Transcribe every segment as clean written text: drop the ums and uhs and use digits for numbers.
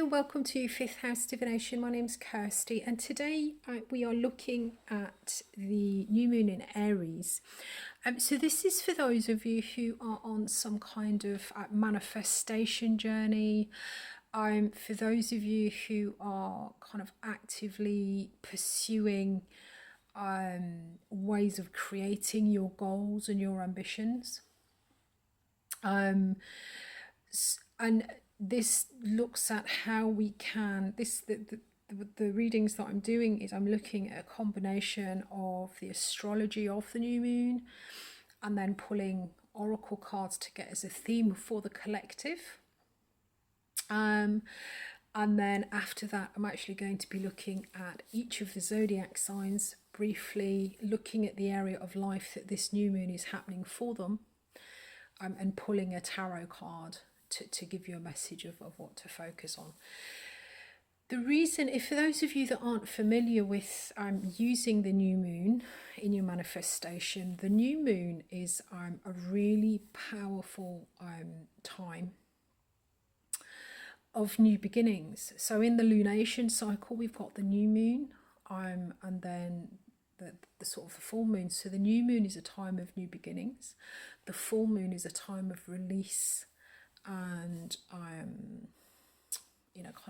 Hello, welcome to Fifth House Divination. My name's Kirsty, and today we are looking at the new moon in Aries. So this is for those of you who are on some kind of manifestation journey. For those of you who are kind of actively pursuing ways of creating your goals and your ambitions. And this looks at how we can, the readings that I'm doing is I'm looking at a combination of the astrology of the new moon and then pulling oracle cards to get as a theme for the collective. And then after that, I'm actually going to be looking at each of the zodiac signs, briefly looking at the area of life that this new moon is happening for them, and pulling a tarot card to give you a message of what to focus on. The reason, if for those of you that aren't familiar with using the new moon in your manifestation, the new moon is a really powerful time of new beginnings. So in the lunation cycle, we've got the new moon and then the sort of the full moon. So the new moon is a time of new beginnings. The full moon is a time of release and kind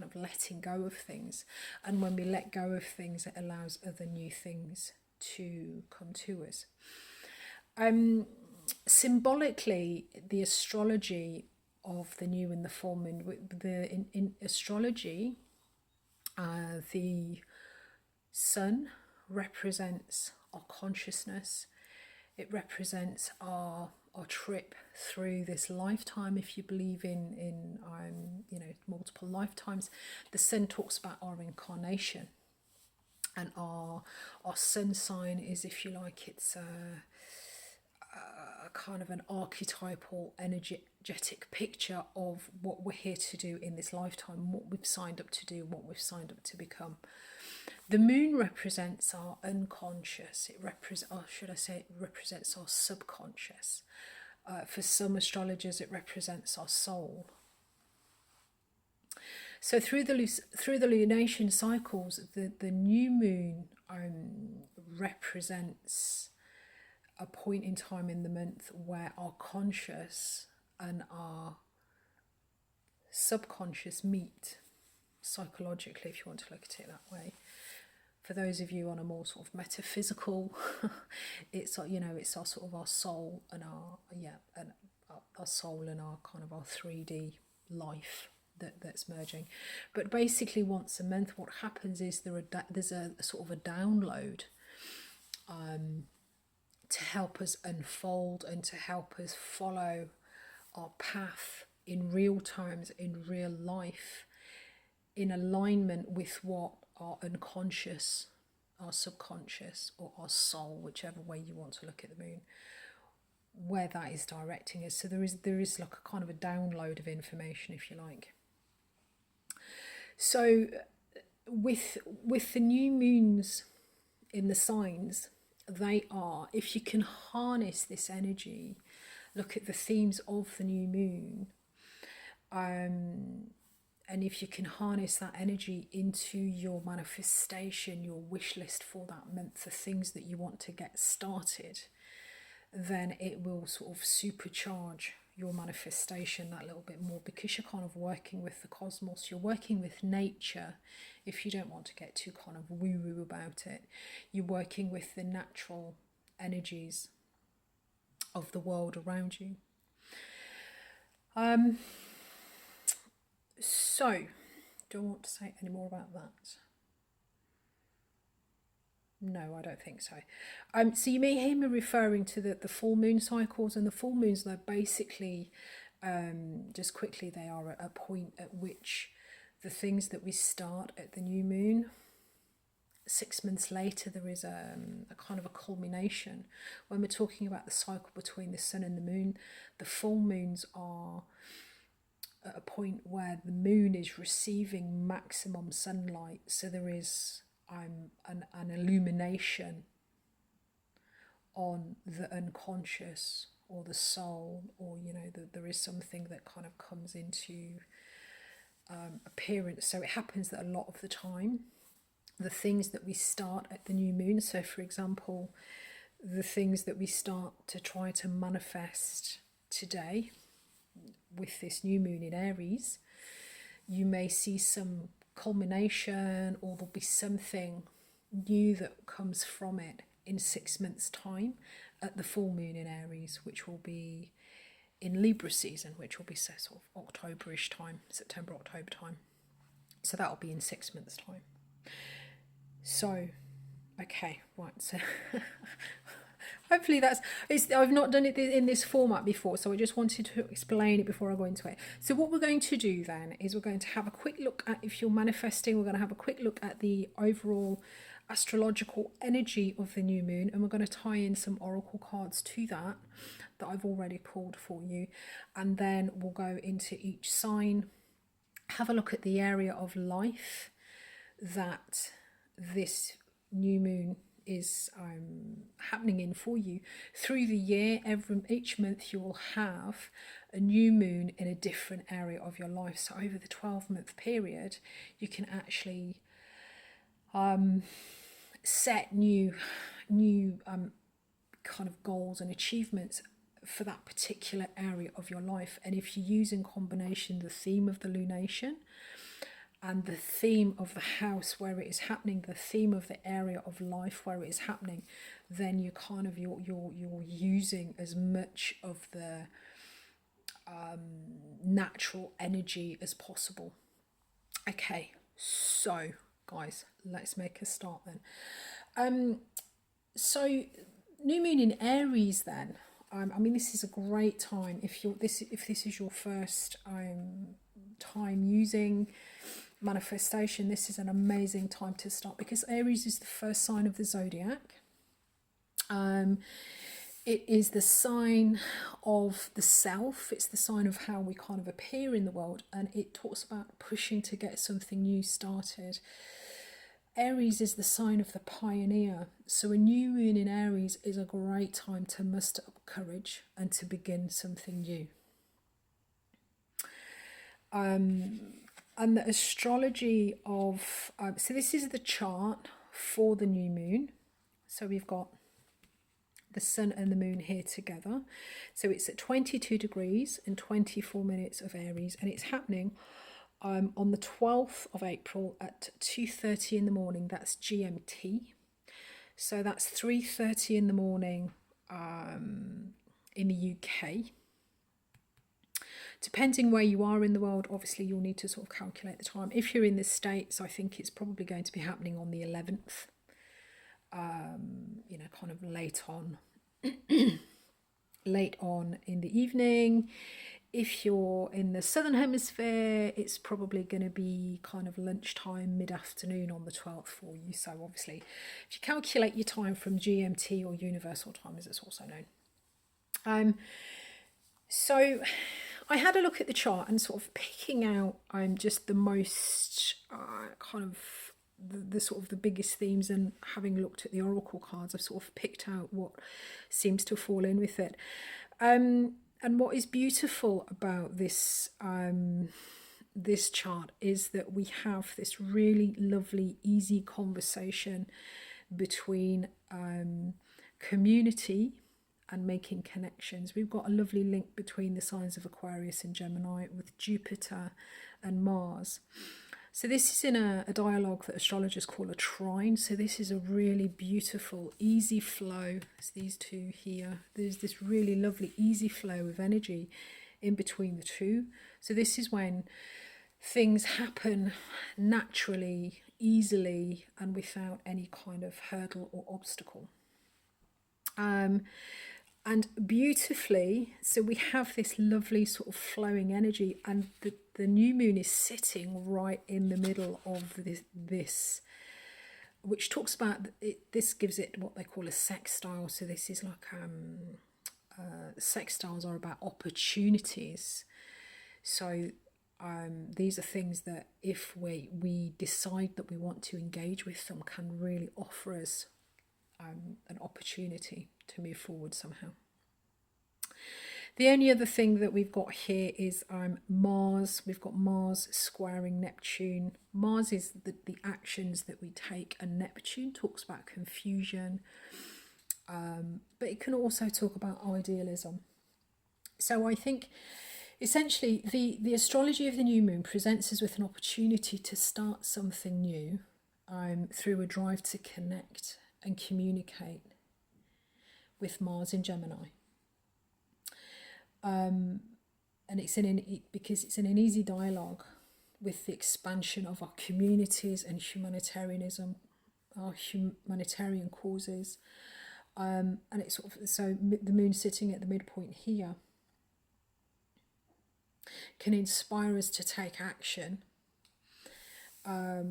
of letting go of things. And when we let go of things, it allows other new things to come to us. Symbolically, the astrology of the new and the full moon, in astrology, the sun represents our consciousness. It represents our trip through this lifetime. If you believe in multiple lifetimes, the sun talks about our incarnation, and our sun sign is, if you like, it's a kind of an archetypal, energetic picture of what we're here to do in this lifetime, what we've signed up to do, what we've signed up to become. The moon represents our unconscious. It represents our subconscious. For some astrologers, it represents our soul. So through the lunation cycles, the new moon represents a point in time in the month where our conscious and our subconscious meet psychologically, if you want to look at it that way. For those of you on a more sort of metaphysical, it's it's our sort of our soul and our soul and our kind of our 3D life that's merging. But basically, once a month, what happens is there's a sort of a download to help us unfold and to help us follow our path in real times, in real life, in alignment with what our unconscious, our subconscious, or our soul, whichever way you want to look at the moon, where that is directing us. So there is like a kind of a download of information, if you like. So with the new moons in the signs, they are, if you can harness this energy, look at the themes of the new moon, and if you can harness that energy into your manifestation, your wish list for that month, the things that you want to get started, then it will sort of supercharge your manifestation that little bit more, because you're kind of working with the cosmos, you're working with nature. If you don't want to get too kind of woo-woo about it, you're working with the natural energies of the world around you. So, do I want to say any more about that? No, I don't think so. So you may hear me referring to the full moon cycles, and the full moons, they're basically, just quickly, they are at a point at which the things that we start at the new moon, 6 months later, there is a kind of a culmination. When we're talking about the cycle between the sun and the moon, the full moons are at a point where the moon is receiving maximum sunlight, so there is an illumination on the unconscious or the soul, or there is something that kind of comes into appearance. So it happens that a lot of the time, the things that we start at the new moon, so for example, the things that we start to try to manifest today with this new moon in Aries, you may see some culmination, or there'll be something new that comes from it in 6 months' time at the full moon in Aries, which will be in Libra season, which will be sort of October-ish time, September, October time. So that'll be in 6 months' time. So, okay, right, so hopefully I've not done it in this format before, so I just wanted to explain it before I go into it. So what we're going to do then is we're going to have a quick look at, if you're manifesting, we're going to have a quick look at the overall astrological energy of the new moon, and we're going to tie in some oracle cards to that I've already pulled for you, and then we'll go into each sign, have a look at the area of life that this new moon is happening in for you through the year. Each month you will have a new moon in a different area of your life. So over the 12-month period, you can actually set new kind of goals and achievements for that particular area of your life. And if you use in combination the theme of the lunation and the theme of the house where it is happening, the theme of the area of life where it is happening, then you kind of you're using as much of the natural energy as possible. Okay, so guys, let's make a start then. So new moon in Aries then. I mean, this is a great time if this is your first time using manifestation. This is an amazing time to start, because Aries is the first sign of the zodiac. It is the sign of the self. It's the sign of how we kind of appear in the world, and it talks about pushing to get something new started. Aries is the sign of the pioneer, so a new moon in Aries is a great time to muster up courage and to begin something new. And the astrology of, so this is the chart for the new moon. So we've got the sun and the moon here together. So it's at 22 degrees and 24 minutes of Aries, and it's happening on the 12th of April at 2:30 in the morning. That's GMT. So that's 3:30 in the morning in the UK. Depending where you are in the world, obviously you'll need to sort of calculate the time. If you're in the States, I think it's probably going to be happening on the 11th, kind of late on in the evening. If you're in the Southern Hemisphere, it's probably going to be kind of lunchtime, mid-afternoon on the 12th for you. So obviously, if you calculate your time from GMT, or Universal Time as it's also known. So I had a look at the chart and sort of picking out just the most kind of the sort of the biggest themes, and having looked at the oracle cards, I've sort of picked out what seems to fall in with it. And what is beautiful about this this chart is that we have this really lovely, easy conversation between community and making connections. We've got a lovely link between the signs of Aquarius and Gemini with Jupiter and Mars. So this is in a dialogue that astrologers call a trine. So this is a really beautiful, easy flow. It's these two here. There's this really lovely, easy flow of energy in between the two. So this is when things happen naturally, easily, and without any kind of hurdle or obstacle. And beautifully, so we have this lovely sort of flowing energy, and the new moon is sitting right in the middle of this, which talks about it. This gives it what they call a sextile. So this is like sextiles are about opportunities. So these are things that if we decide that we want to engage with them, can really offer us an opportunity to move forward somehow. The only other thing that we've got here is Mars. We've got Mars squaring Neptune. Mars is the actions that we take, and Neptune talks about confusion, but it can also talk about idealism. So I think essentially the astrology of the new moon presents us with an opportunity to start something new through a drive to connect and communicate with Mars in Gemini. And it's because it's in an easy dialogue with the expansion of our communities and humanitarianism, our humanitarian causes, and it's sort of, so the moon sitting at the midpoint here can inspire us to take action that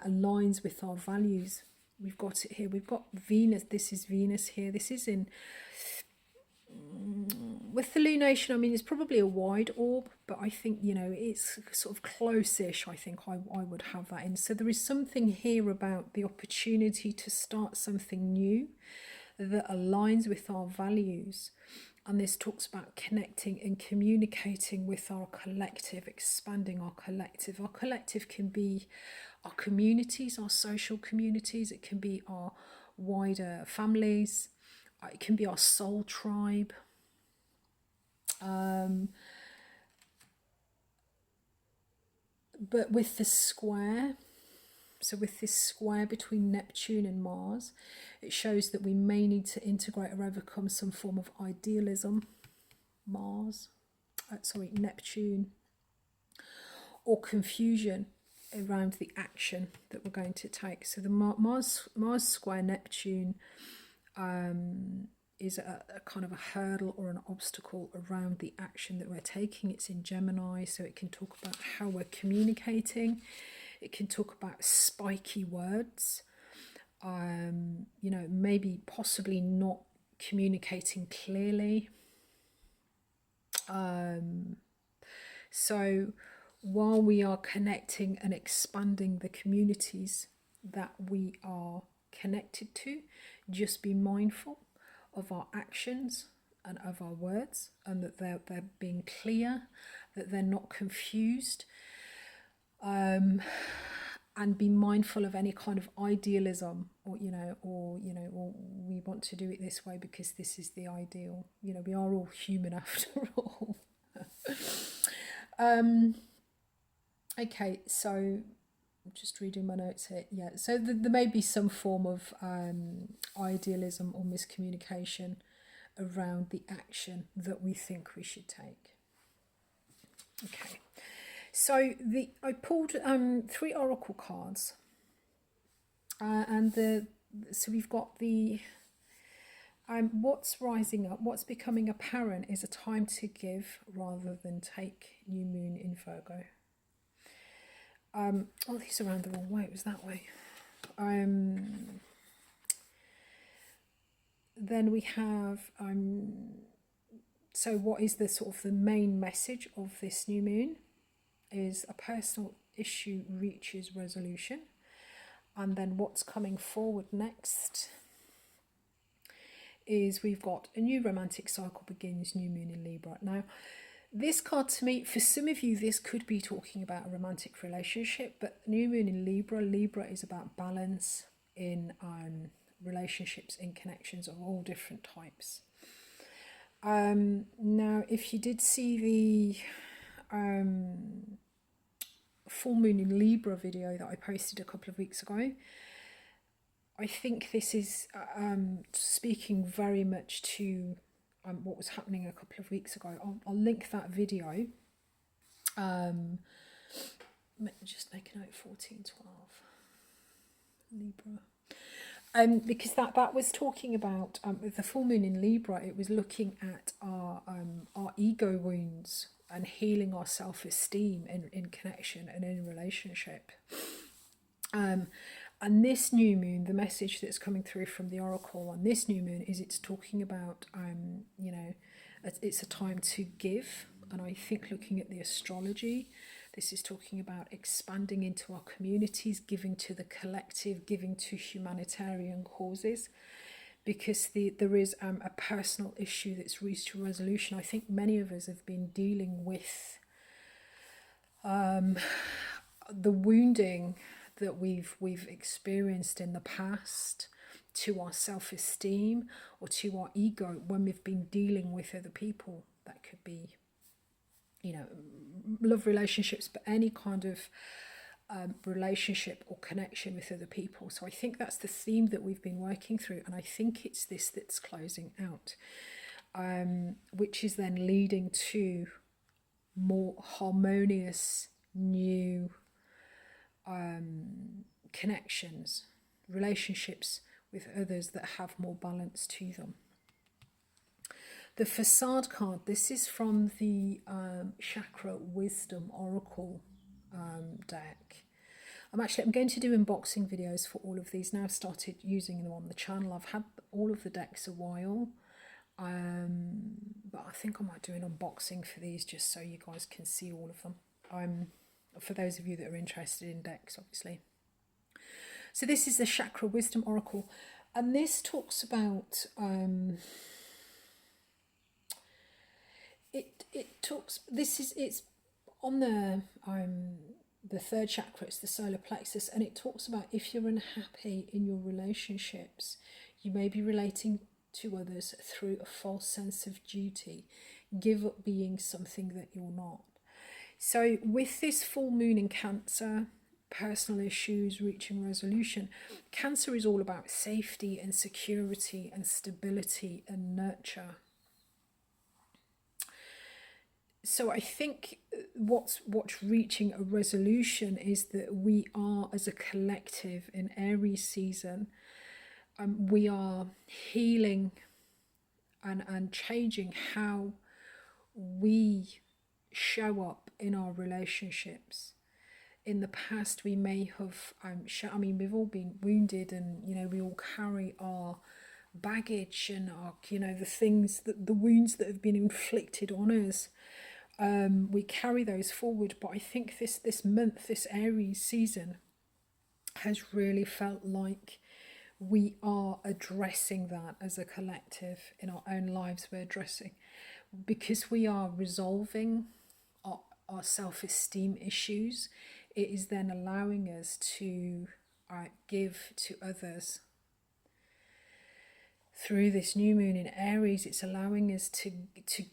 aligns with our values. We've got it here. We've got Venus. This is Venus here. This is in with the lunation. I mean, it's probably a wide orb, but I think, you know, it's sort of close-ish. I think I would have that in. So there is something here about the opportunity to start something new that aligns with our values. And this talks about connecting and communicating with our collective, expanding our collective. Our collective can be our communities, our social communities. It can be our wider families. It can be our soul tribe. But with the square, so with this square between Neptune and Mars, it shows that we may need to integrate or overcome some form of idealism, Neptune, or confusion around the action that we're going to take. So the Mars square Neptune is a kind of a hurdle or an obstacle around the action that we're taking. It's in Gemini, so it can talk about how we're communicating. It can talk about spiky words, you know, maybe possibly not communicating clearly. So while we are connecting and expanding the communities that we are connected to, just be mindful of our actions and of our words, and that they're being clear, that they're not confused, and be mindful of any kind of idealism, or we want to do it this way because this is the ideal. You know, we are all human after all. Okay, so I'm just reading my notes here. Yeah, so there may be some form of idealism or miscommunication around the action that we think we should take. Okay, so I pulled 3 oracle cards, and so we've got the what's rising up, what's becoming apparent is a time to give rather than take, new moon in Virgo. Oh, these are around the wrong way. It was that way. Then we have so what is the sort of the main message of this new moon is a personal issue reaches resolution, and then what's coming forward next is we've got a new romantic cycle begins, new moon in Libra. Now, this card to me, for some of you, this could be talking about a romantic relationship, but new moon in Libra, Libra is about balance in relationships, in connections of all different types. Now, if you did see the full moon in Libra video that I posted a couple of weeks ago, I think this is speaking very much to what was happening a couple of weeks ago. I'll link that video. Let me just make a note, 1412 Libra. Because that was talking about with the full moon in Libra, it was looking at our ego wounds and healing our self-esteem in connection and in relationship. And this new moon, the message that's coming through from the oracle on this new moon is it's talking about, it's a time to give. And I think looking at the astrology, this is talking about expanding into our communities, giving to the collective, giving to humanitarian causes. because there is a personal issue that's reached a resolution. I think many of us have been dealing with the wounding that we've experienced in the past to our self-esteem or to our ego when we've been dealing with other people. That could be, you know, love relationships, but any kind of relationship or connection with other people. So I think that's the theme that we've been working through, and I think it's this that's closing out, which is then leading to more harmonious new connections, relationships with others that have more balance to them. The Facade card, this is from the Chakra Wisdom Oracle deck. I'm going to do unboxing videos for all of these now. I've started using them on the channel. I've had all of the decks a while, but I think I might do an unboxing for these just so you guys can see all of them. For those of you that are interested in decks, obviously. So this is the Chakra Wisdom Oracle, and this talks about it's on the third chakra, it's the solar plexus, and it talks about if you're unhappy in your relationships, you may be relating to others through a false sense of duty. Give up being something that you're not. So with this full moon in Cancer, personal issues reaching resolution, Cancer is all about safety and security and stability and nurture. So I think what's reaching a resolution is that we are, as a collective in Aries season, we are healing and changing how we show up in our relationships. In the past, we may have, we've all been wounded, and we all carry our baggage and our, the things the wounds that have been inflicted on us. We carry those forward, but I think this month, this Aries season, has really felt like we are addressing that as a collective in our own lives. We're addressing, because we are resolving our self-esteem issues. It is then allowing us to give to others. Through this new moon in Aries, it's allowing us to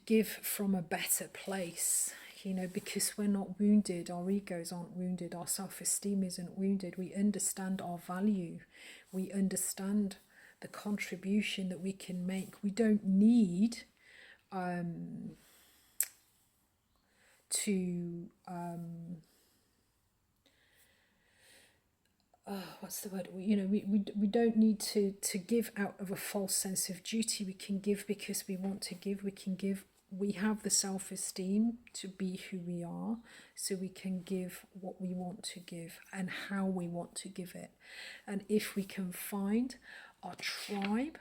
give from a better place, because we're not wounded, our egos aren't wounded, our self-esteem isn't wounded. We understand our value, we understand the contribution that we can make. We don't need to what's the word? We don't need to give out of a false sense of duty. We can give because we want to give. We can give. We have the self-esteem to be who we are, so we can give what we want to give and how we want to give it. And if we can find our tribe,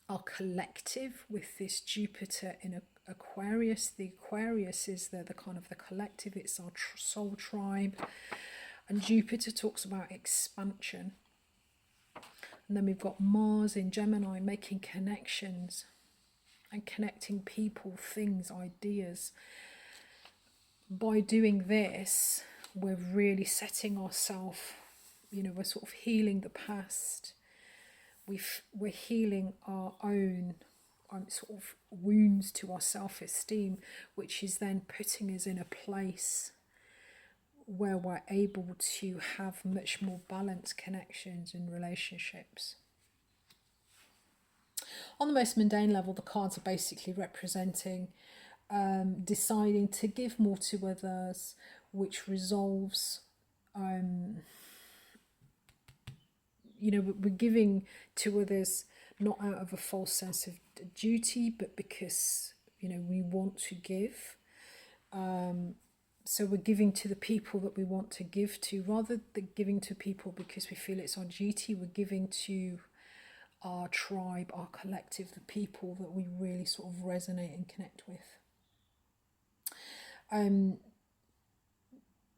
our collective with this Jupiter in Aquarius, the Aquarius is the kind of the collective. It's our soul tribe. And Jupiter talks about expansion. And then we've got Mars in Gemini, making connections and connecting people, things, ideas. By doing this, we're really setting ourselves, we're sort of healing the past. We're healing our own sort of wounds to our self-esteem, which is then putting us in a place where we're able to have much more balanced connections and relationships. On the most mundane level, the cards are basically representing deciding to give more to others, which resolves, we're giving to others not out of a false sense of duty, but because, we want to give. So we're giving to the people that we want to give to, rather than giving to people because we feel it's our duty. We're giving to our tribe, our collective, the people that we really sort of resonate and connect with.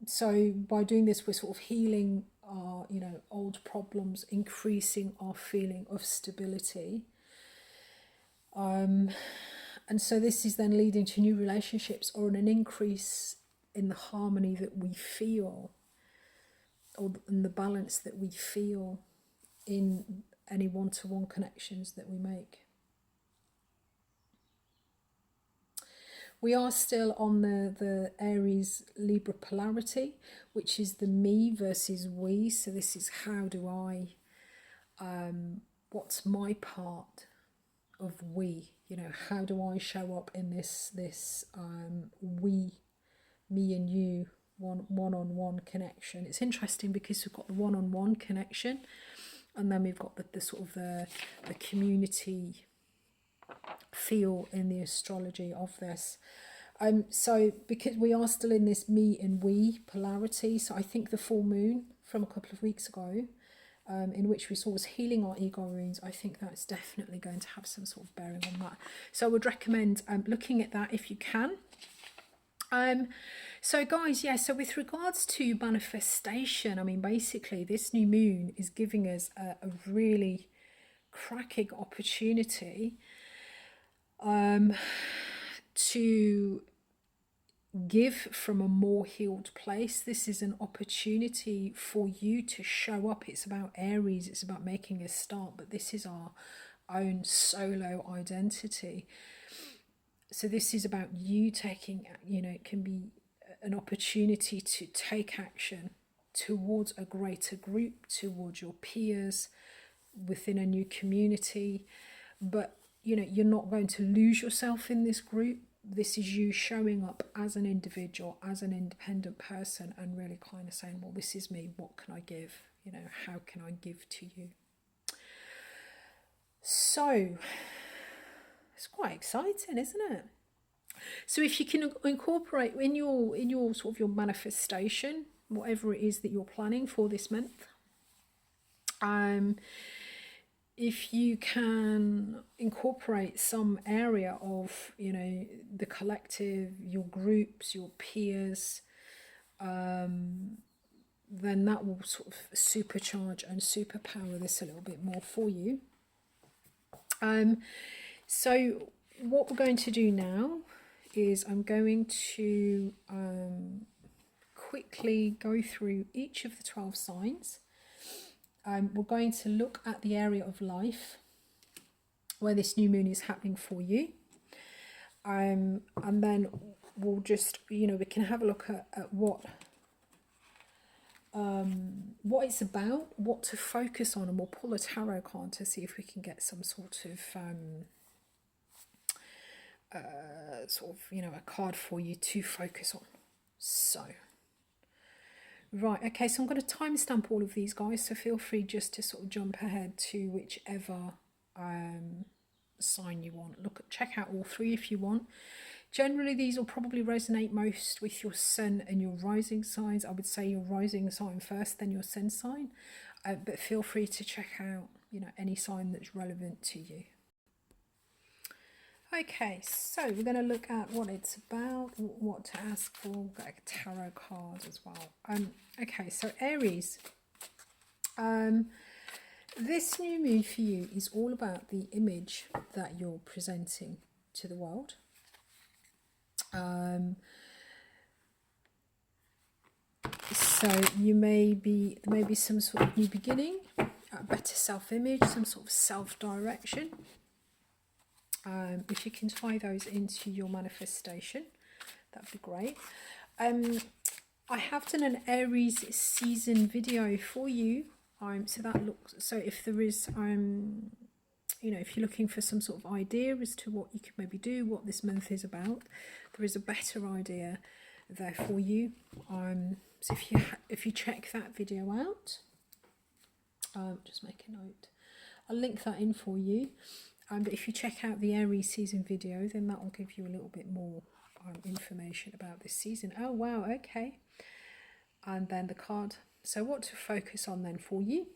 So by doing this, we're sort of healing our, you know, old problems, increasing our feeling of stability. And so this is then leading to new relationships or an increase in the harmony that we feel, or in the balance that we feel in any one-to-one connections that we make. We are still on the Aries Libra polarity, which is the me versus we. So this is how do I, what's my part of we? You know, how do I show up in this we, me and you, one-on-one connection? It's interesting because we've got the one-on-one connection, and then we've got the sort of the community feel in the astrology of this. So because we are still in this me and we polarity, so I think the full moon from a couple of weeks ago, in which we saw was healing our ego wounds, I think that's definitely going to have some sort of bearing on that. So I would recommend looking at that if you can. So guys, yeah, so with regards to manifestation, I mean, basically this new moon is giving us a really cracking opportunity to give from a more healed place. This is an opportunity for you to show up. It's about Aries, it's about making a start, but this is our own solo identity. So this is about you taking, you know, it can be an opportunity to take action towards a greater group, towards your peers, within a new community. But, you know, you're not going to lose yourself in this group. This is you showing up as an individual, as an independent person, and really kind of saying, well, this is me, what can I give? You know, how can I give to you? So it's quite exciting, isn't it? So if you can incorporate in your sort of your manifestation, whatever it is that you're planning for this month, if you can incorporate some area of, you know, the collective, your groups, your peers, then that will sort of supercharge and superpower this a little bit more for you. So what we're going to do now is I'm going to quickly go through each of the 12 signs. We're going to look at the area of life where this new moon is happening for you. And then we'll just, you know, we can have a look at what it's about, what to focus on, and we'll pull a tarot card to see if we can get some sort of, you know, a card for you to focus on. So... right, okay, so I'm going to timestamp all of these, guys, so feel free just to sort of jump ahead to whichever sign you want. Check out all three if you want. Generally, these will probably resonate most with your sun and your rising signs. I would say your rising sign first, then your sun sign, but feel free to check out, you know, any sign that's relevant to you. Okay, so we're going to look at what it's about, what to ask for. We'll get a tarot card as well. Okay, so Aries, this new moon for you is all about the image that you're presenting to the world. So there may be some sort of new beginning, a better self-image, some sort of self-direction. If you can tie those into your manifestation, that'd be great. I have done an Aries season video for you. So that looks, so if there is, you know, if you're looking for some sort of idea as to what you could maybe do, what this month is about, there is a better idea there for you. So if you check that video out, just make a note. I'll link that in for you. But if you check out the Aries season video, then that will give you a little bit more information about this season. Oh, wow, okay. And then the card. So what to focus on then for you?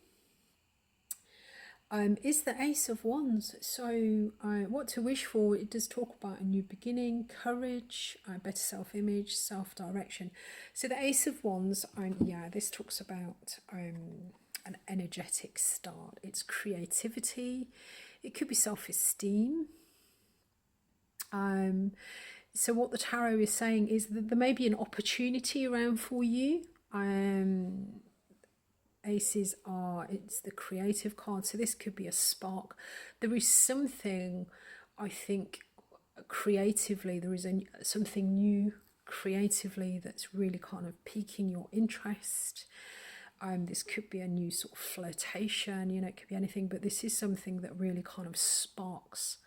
is the Ace of Wands. So what to wish for, it does talk about a new beginning, courage, better self-image, self-direction. So the Ace of Wands, yeah, this talks about an energetic start. It's creativity. It could be self-esteem. So what the tarot is saying is that there may be an opportunity around for you. Aces are, it's the creative card, so this could be a spark. There is something, I think, creatively, there is something new creatively that's really kind of piquing your interest. This could be a new sort of flirtation, you know, it could be anything, but this is something that really kind of sparks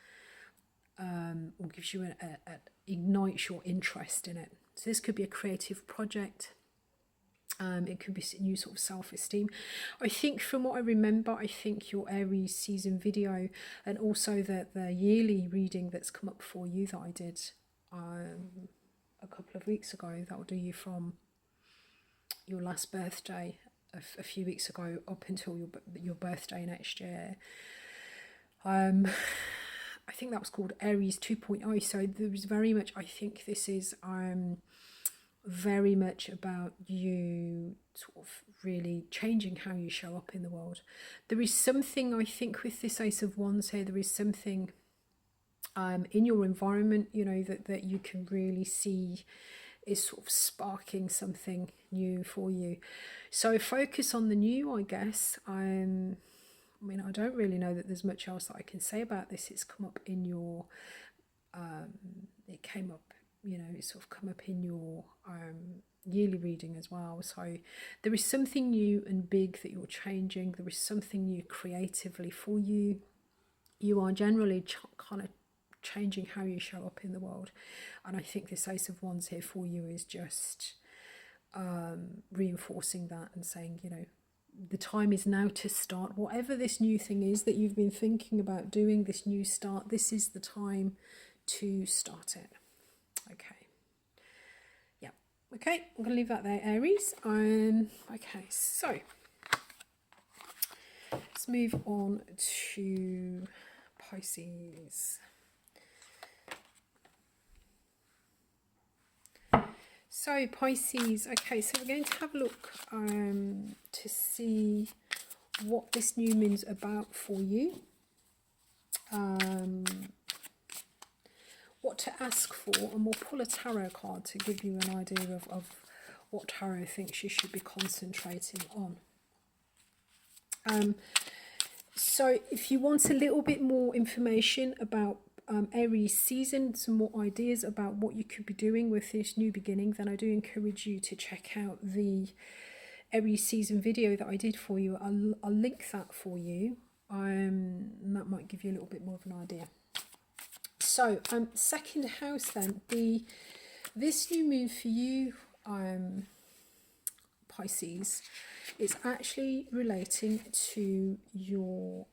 or gives you ignites your interest in it. So this could be a creative project. It could be new sort of self-esteem. I think from what I remember, I think your Aries season video and also the yearly reading that's come up for you that I did a couple of weeks ago, that will do you from your last birthday a few weeks ago up until your birthday next year. I think that was called Aries 2.0. So there was very much, I think this is very much about you sort of really changing how you show up in the world. There is something, I think, with this Ace of Wands here, there is something in your environment, you know, that you can really see is sort of sparking something new for you. So focus on the new, I guess. I mean, I don't really know that there's much else that I can say about this. It's come up in your, it came up, you know, it's sort of come up in your yearly reading as well. So there is something new and big that you're changing. There is something new creatively for you. You are generally kind of changing how you show up in the world. And I think this Ace of Wands here for you is just reinforcing that and saying, you know, the time is now to start. Whatever this new thing is that you've been thinking about doing, this new start, this is the time to start it. Okay. Yeah. Okay, I'm going to leave that there, Aries. Okay, so let's move on to Pisces. So Pisces, okay, so we're going to have a look to see what this new moon's about for you. What to ask for, and we'll pull a tarot card to give you an idea of what tarot thinks you should be concentrating on. So if you want a little bit more information about Aries season, some more ideas about what you could be doing with this new beginning, then I do encourage you to check out the Aries season video that I did for you. I'll link that for you, and that might give you a little bit more of an idea. So second house then, this new moon for you, Pisces, is actually relating to your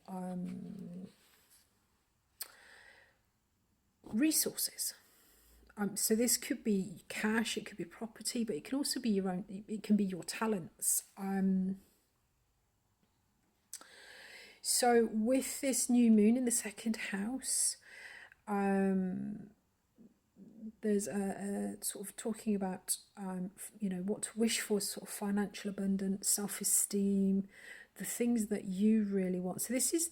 resources. So this could be cash, it could be property, but it can also be your own, it can be your talents. So with this new moon in the second house, there's a sort of talking about you know, what to wish for, sort of financial abundance, self-esteem, the things that you really want. So this is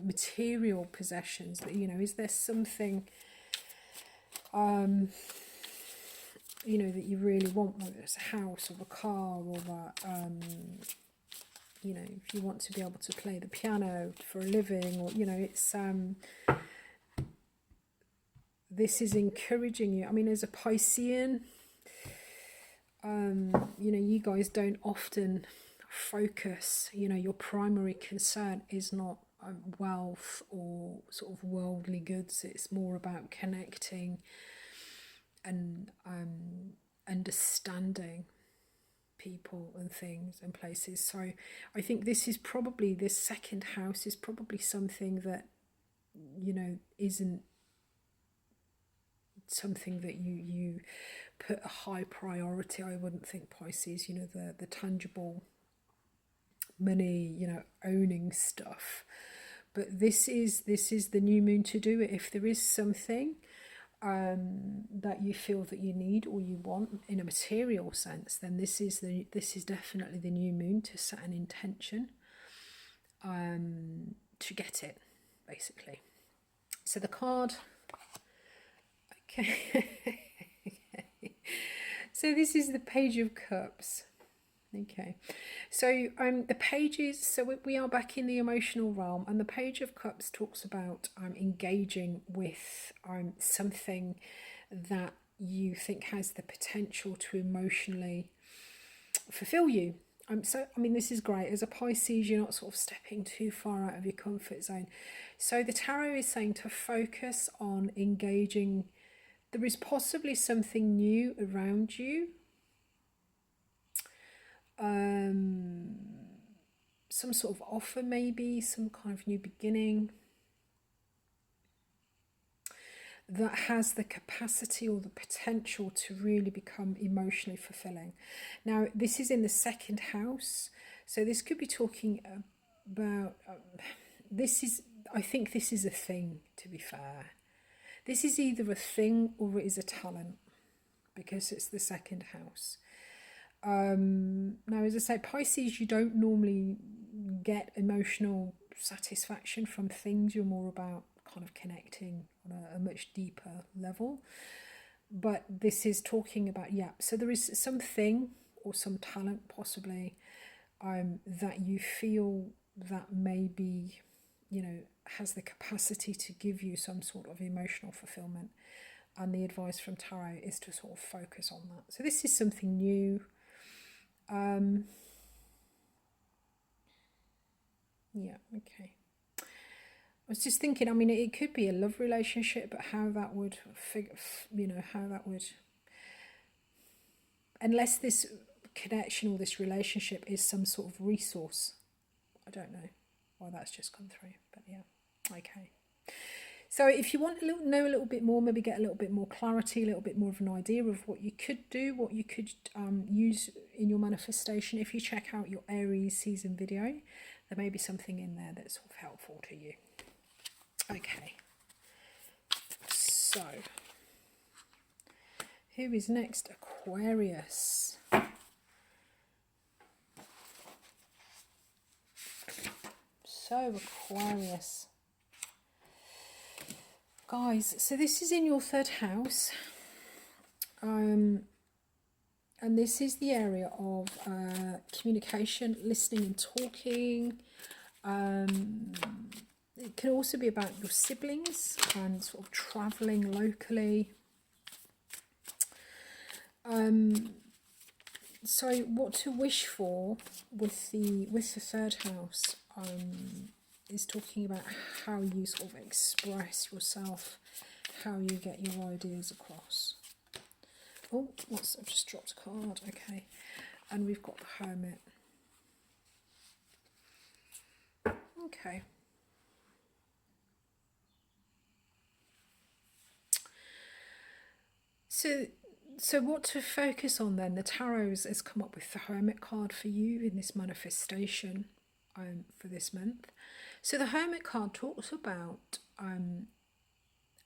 material possessions. That, you know, is there something you know, that you really want, whether it's a house or a car, or you know, if you want to be able to play the piano for a living, or, you know, it's this is encouraging you. I mean, as a Piscean, you know, you guys don't often focus, you know, your primary concern is not wealth or sort of worldly goods. It's more about connecting and understanding people and things and places. So I think this is probably, this second house is probably something that, you know, isn't something that you put a high priority. I wouldn't think, Pisces, you know, the tangible money, you know, owning stuff. But this is the new moon to do it. If there is something that you feel that you need or you want in a material sense, then this is definitely the new moon to set an intention to get it, basically. So the card, okay. So this is the Page of Cups. Okay, so the pages, so we are back in the emotional realm, and the Page of Cups talks about engaging with something that you think has the potential to emotionally fulfill you. So I mean, this is great. As a Pisces, you're not sort of stepping too far out of your comfort zone. So the tarot is saying to focus on engaging. There is possibly something new around you. Some sort of offer, maybe some kind of new beginning that has the capacity or the potential to really become emotionally fulfilling. Now, this is in the second house, so this could be talking about I think this is a thing, to be fair. This is either a thing or it is a talent, because it's the second house. Now, as I say, Pisces, you don't normally get emotional satisfaction from things. You're more about kind of connecting on a much deeper level. But this is talking about, yeah, so there is something or some talent possibly that you feel that maybe, you know, has the capacity to give you some sort of emotional fulfillment. And the advice from tarot is to sort of focus on that. So this is something new. Yeah, okay. I was just thinking, I mean, it could be a love relationship, but how that would figure, you know, how that would, unless this connection or this relationship is some sort of resource. I don't know why that's just come through, but yeah, okay. So if you want to know a little bit more, maybe get a little bit more clarity, a little bit more of an idea of what you could do, what you could use in your manifestation, if you check out your Aries season video, there may be something in there that's sort of helpful to you. Okay, so who is next? Aquarius. So Aquarius. Guys, so this is in your third house, and this is the area of communication, listening and talking. It can also be about your siblings and sort of travelling locally. So what to wish for with the third house is talking about how you sort of express yourself, how you get your ideas across. Oh, I've just dropped a card, okay. And we've got the Hermit. Okay. So what to focus on then? The Tarot has come up with the Hermit card for you in this manifestation for this month. So the Hermit card talks about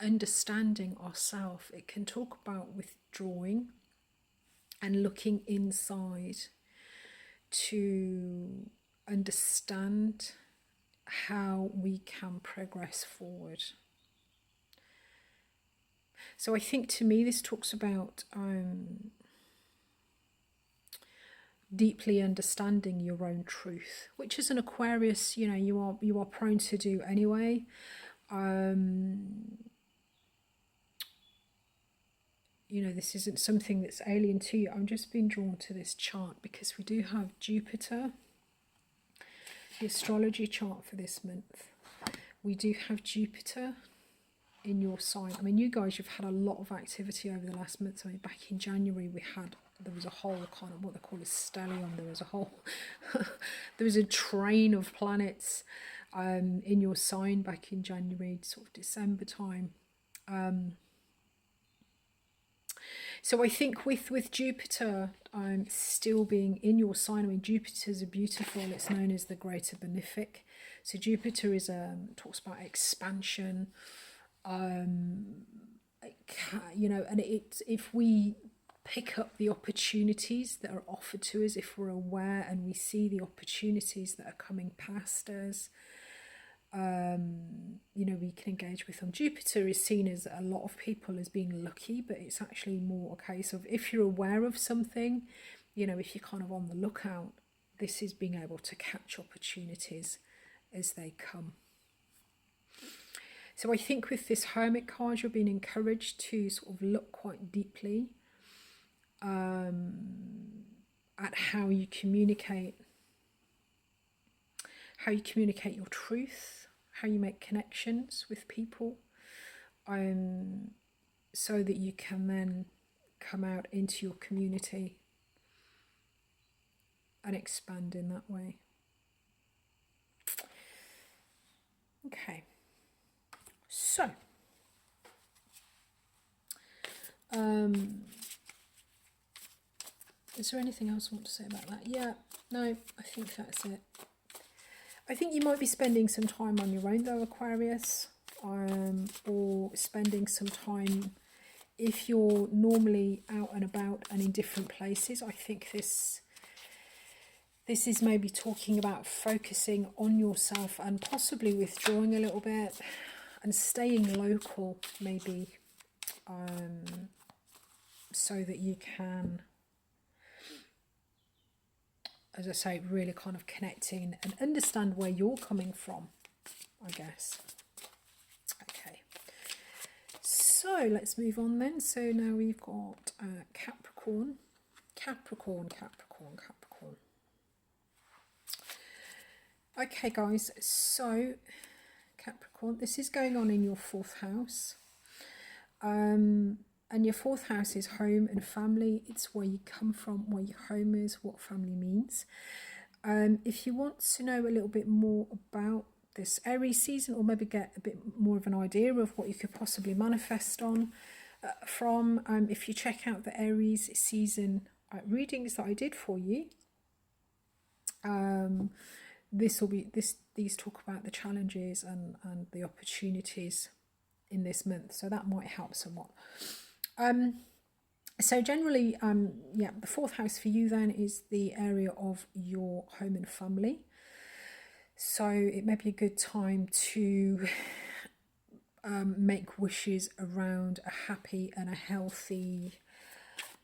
understanding ourselves. It can talk about withdrawing and looking inside to understand how we can progress forward. So I think, to me, this talks about deeply understanding your own truth, which as an Aquarius, you know, you are prone to do anyway. You know, this isn't something that's alien to you. I'm just being drawn to this chart because we do have Jupiter, the astrology chart for this month. We do have Jupiter in your sign. I mean, you guys, you've had a lot of activity over the last month. I mean, back in January, there was a whole kind of what they call a stellium. There was a whole, there was a train of planets in your sign back in January, sort of December time. So I think with Jupiter still being in your sign, I mean, Jupiter's a beautiful, it's known as the greater benefic. So Jupiter is talks about expansion, you know, and it's, if we pick up the opportunities that are offered to us, if we're aware and we see the opportunities that are coming past us, you know, we can engage with them. Jupiter is seen as a lot of people as being lucky, but it's actually more a case of if you're aware of something, you know, if you're kind of on the lookout, this is being able to catch opportunities as they come. So I think with this Hermit card, you're being encouraged to sort of look quite deeply at how you communicate your truth, how you make connections with people, so that you can then come out into your community and expand in that way. Okay, so is there anything else I want to say about that? Yeah, no, I think that's it. I think you might be spending some time on your own though, Aquarius, or spending some time, if you're normally out and about and in different places. I think this is maybe talking about focusing on yourself and possibly withdrawing a little bit and staying local, maybe, so that you can, as I say, really kind of connecting and understand where you're coming from, I guess. Okay, so let's move on then. So now we've got Capricorn. Okay, guys, so Capricorn, this is going on in your 4th house. And your 4th house is home and family. It's where you come from, where your home is, what family means. If you want to know a little bit more about this Aries season, or maybe get a bit more of an idea of what you could possibly manifest on from, if you check out the Aries season readings that I did for you, these talk about the challenges and the opportunities in this month, so that might help somewhat. So generally, yeah, the 4th house for you then is the area of your home and family. So it may be a good time to make wishes around a happy and a healthy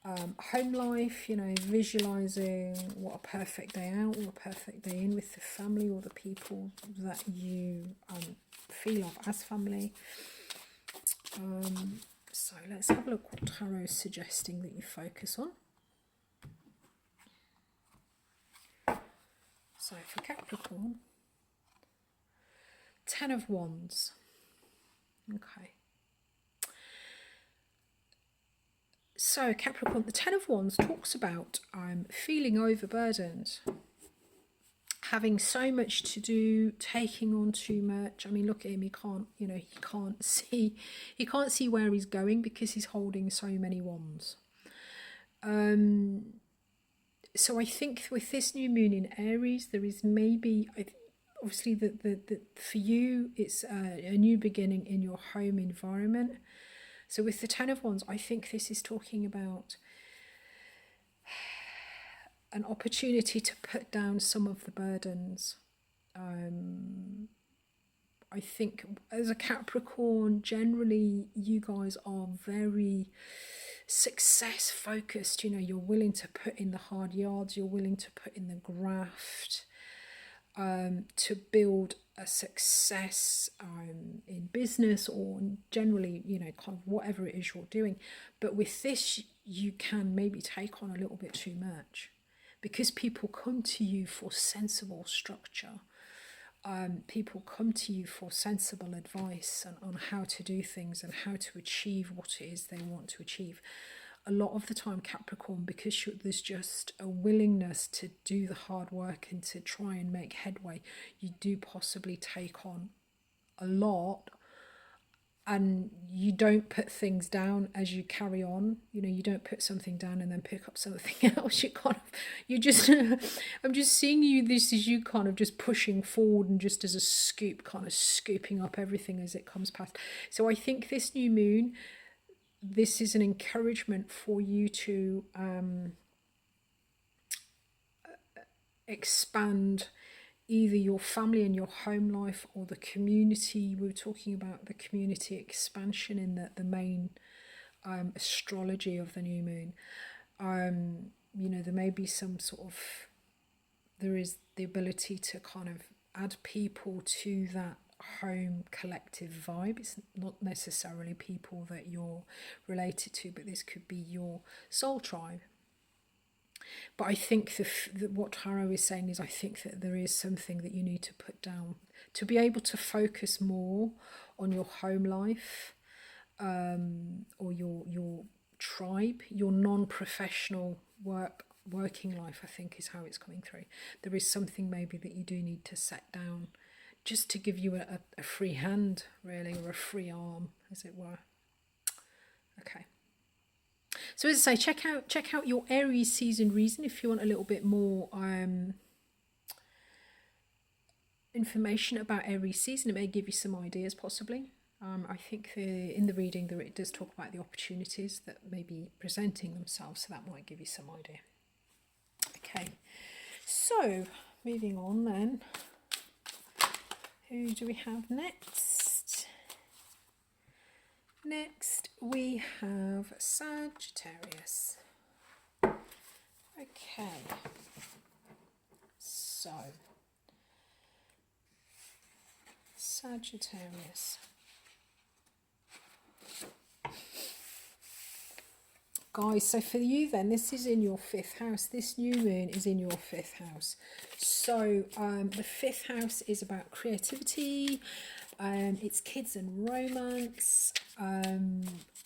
home life, you know, visualizing what a perfect day out or a perfect day in with the family or the people that you feel of as family. So let's have a look what Tarot is suggesting that you focus on. So for Capricorn, 10 of Wands. Okay. So Capricorn, the 10 of Wands talks about feeling overburdened, having so much to do, taking on too much. I mean, look at him, he can't, you know, he can't see where he's going because he's holding so many wands. So I think with this new moon in Aries, there is maybe, obviously, for you, it's a new beginning in your home environment. So with the 10 of Wands, I think this is talking about an opportunity to put down some of the burdens. I think as a Capricorn, generally you guys are very success focused. You know, you're willing to put in the hard yards, you're willing to put in the graft, to build a success in business or generally, you know, kind of whatever it is you're doing. But with this, you can maybe take on a little bit too much, because people come to you for sensible structure. People come to you for sensible advice on how to do things and how to achieve what it is they want to achieve. A lot of the time, Capricorn, because there's just a willingness to do the hard work and to try and make headway, you do possibly take on a lot and you don't put things down as you carry on. You know, you don't put something down and then pick up something else. You just I'm just seeing you, this is you kind of just pushing forward and just as a scoop, kind of scooping up everything as it comes past. So I think this new moon, this is an encouragement for you to expand either your family and your home life or the community. We were talking about the community expansion in the main astrology of the new moon. You know, there may be some sort of, there is the ability to kind of add people to that home collective vibe. It's not necessarily people that you're related to, but this could be your soul tribe. But I think what Tarot is saying is, I think that there is something that you need to put down to be able to focus more on your home life, or your tribe, your non-professional working life, I think is how it's coming through. There is something maybe that you do need to set down just to give you a free hand, really, or a free arm, as it were. Okay. So as I say, check out your Aries season reason if you want a little bit more information about Aries season. It may give you some ideas, possibly. I think in the reading there it does talk about the opportunities that may be presenting themselves, so that might give you some idea. Okay, so moving on then. Who do we have next? Next we have Sagittarius. Okay, so Sagittarius. Guys, so for you then, this is in your 5th house. This new moon is in your 5th house. So the 5th house is about creativity, it's kids and romance,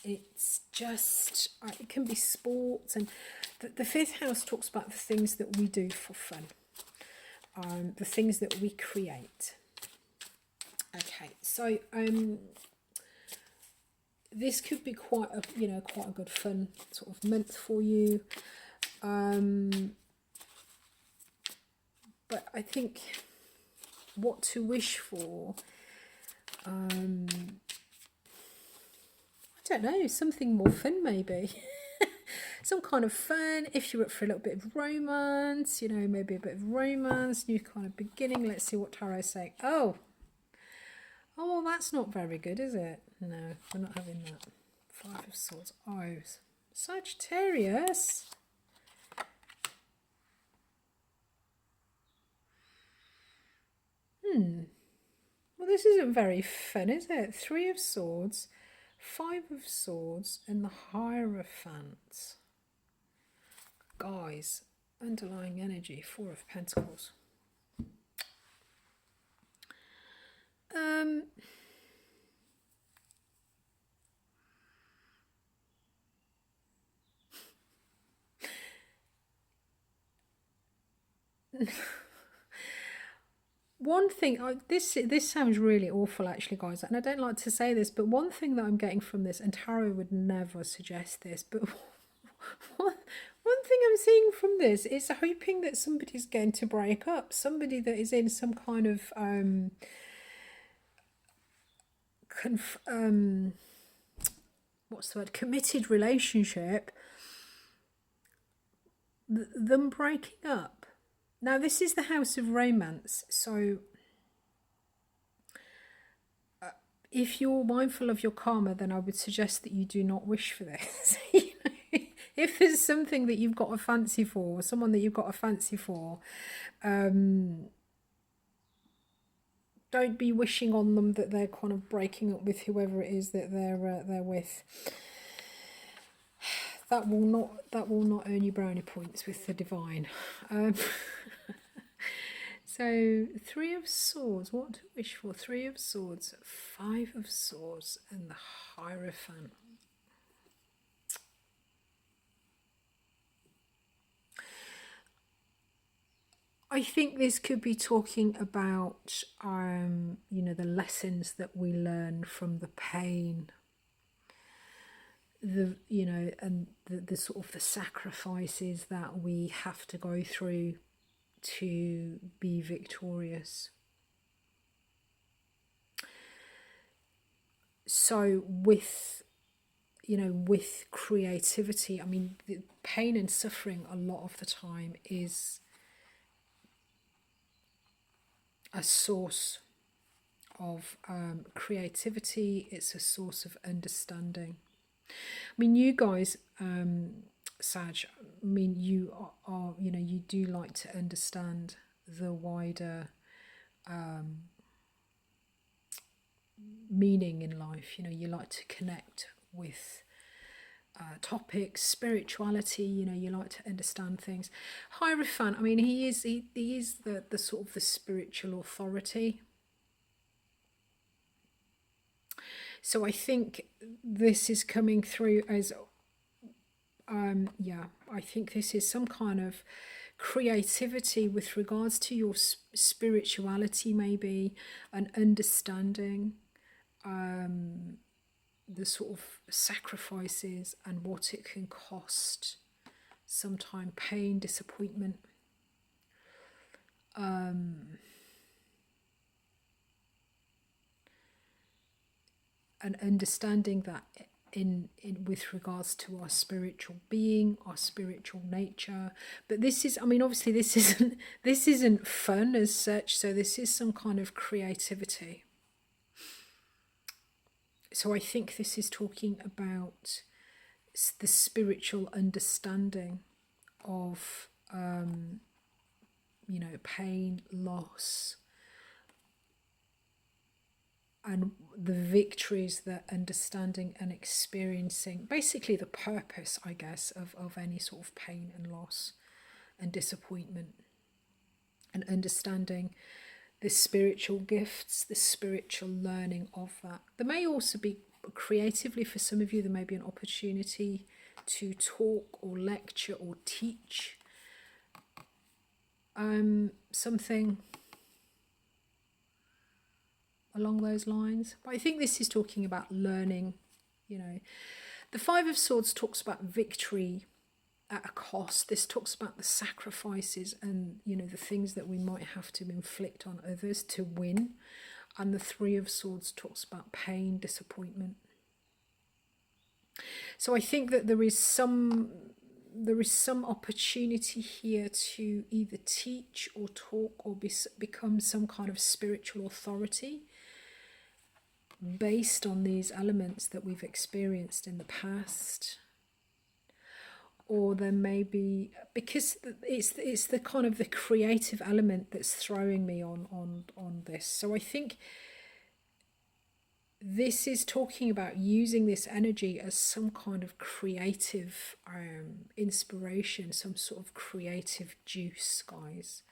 it's just, it can be sports, and the 5th house talks about the things that we do for fun, the things that we create. Okay, so this could be quite a good fun sort of month for you, but I think what to wish for, I don't know, something more fun maybe. Some kind of fun. If you're up for a little bit of romance, you know, maybe a bit of romance, new kind of beginning. Let's see what Tarot's saying. Oh, well, that's not very good, is it? No, we're not having that. 5 of Swords. Oh, Sagittarius. Well, this isn't very fun, is it? 3 of Swords, 5 of Swords, and the Hierophant. Guys, underlying energy, 4 of Pentacles. One thing, this sounds really awful actually, guys, and I don't like to say this, but one thing that I'm getting from this, and Tarot would never suggest this, but one thing I'm seeing from this is hoping that somebody's going to break up, somebody that is in some kind of what's the word, committed relationship, them breaking up. Now this is the house of romance, so if you're mindful of your karma, then I would suggest that you do not wish for this. You know, if there's something that you've got a fancy for, someone that you've got a fancy for, don't be wishing on them that they're kind of breaking up with whoever it is that they're with. That will not earn you brownie points with the divine. So 3 of Swords, what to wish for? 3 of Swords, 5 of Swords, and the Hierophant. I think this could be talking about, you know, the lessons that we learn from the pain, you know, and the sort of the sacrifices that we have to go through to be victorious. So with, you know, with creativity, I mean, the pain and suffering a lot of the time is a source of creativity. It's a source of understanding. I mean, you guys, Sag, I mean, you are, you know, you do like to understand the wider meaning in life. You know, you like to connect with topics, spirituality, you know, you like to understand things. Hierophant, I mean, he is the sort of the spiritual authority. So I think this is coming through as, yeah, I think this is some kind of creativity with regards to your spirituality, maybe, an understanding, the sort of sacrifices and what it can cost, sometimes pain, disappointment. And understanding that in with regards to our spiritual being, our spiritual nature. But this is, I mean, obviously this isn't fun as such, so this is some kind of creativity. So I think this is talking about the spiritual understanding of you know, pain, loss, and the victories that understanding and experiencing, basically the purpose, I guess, of any sort of pain and loss and disappointment, and understanding the spiritual gifts, the spiritual learning of that. There may also be, creatively for some of you, there may be an opportunity to talk or lecture or teach something along those lines. But I think this is talking about learning, you know. The Five of Swords talks about victory at a cost. This talks about the sacrifices and, you know, the things that we might have to inflict on others to win. And the Three of Swords talks about pain, disappointment. So I think that there is some opportunity here to either teach or talk or become some kind of spiritual authority based on these elements that we've experienced in the past. Or there may be, because it's the kind of the creative element that's throwing me on this. So I think this is talking about using this energy as some kind of creative inspiration, some sort of creative juice, guys.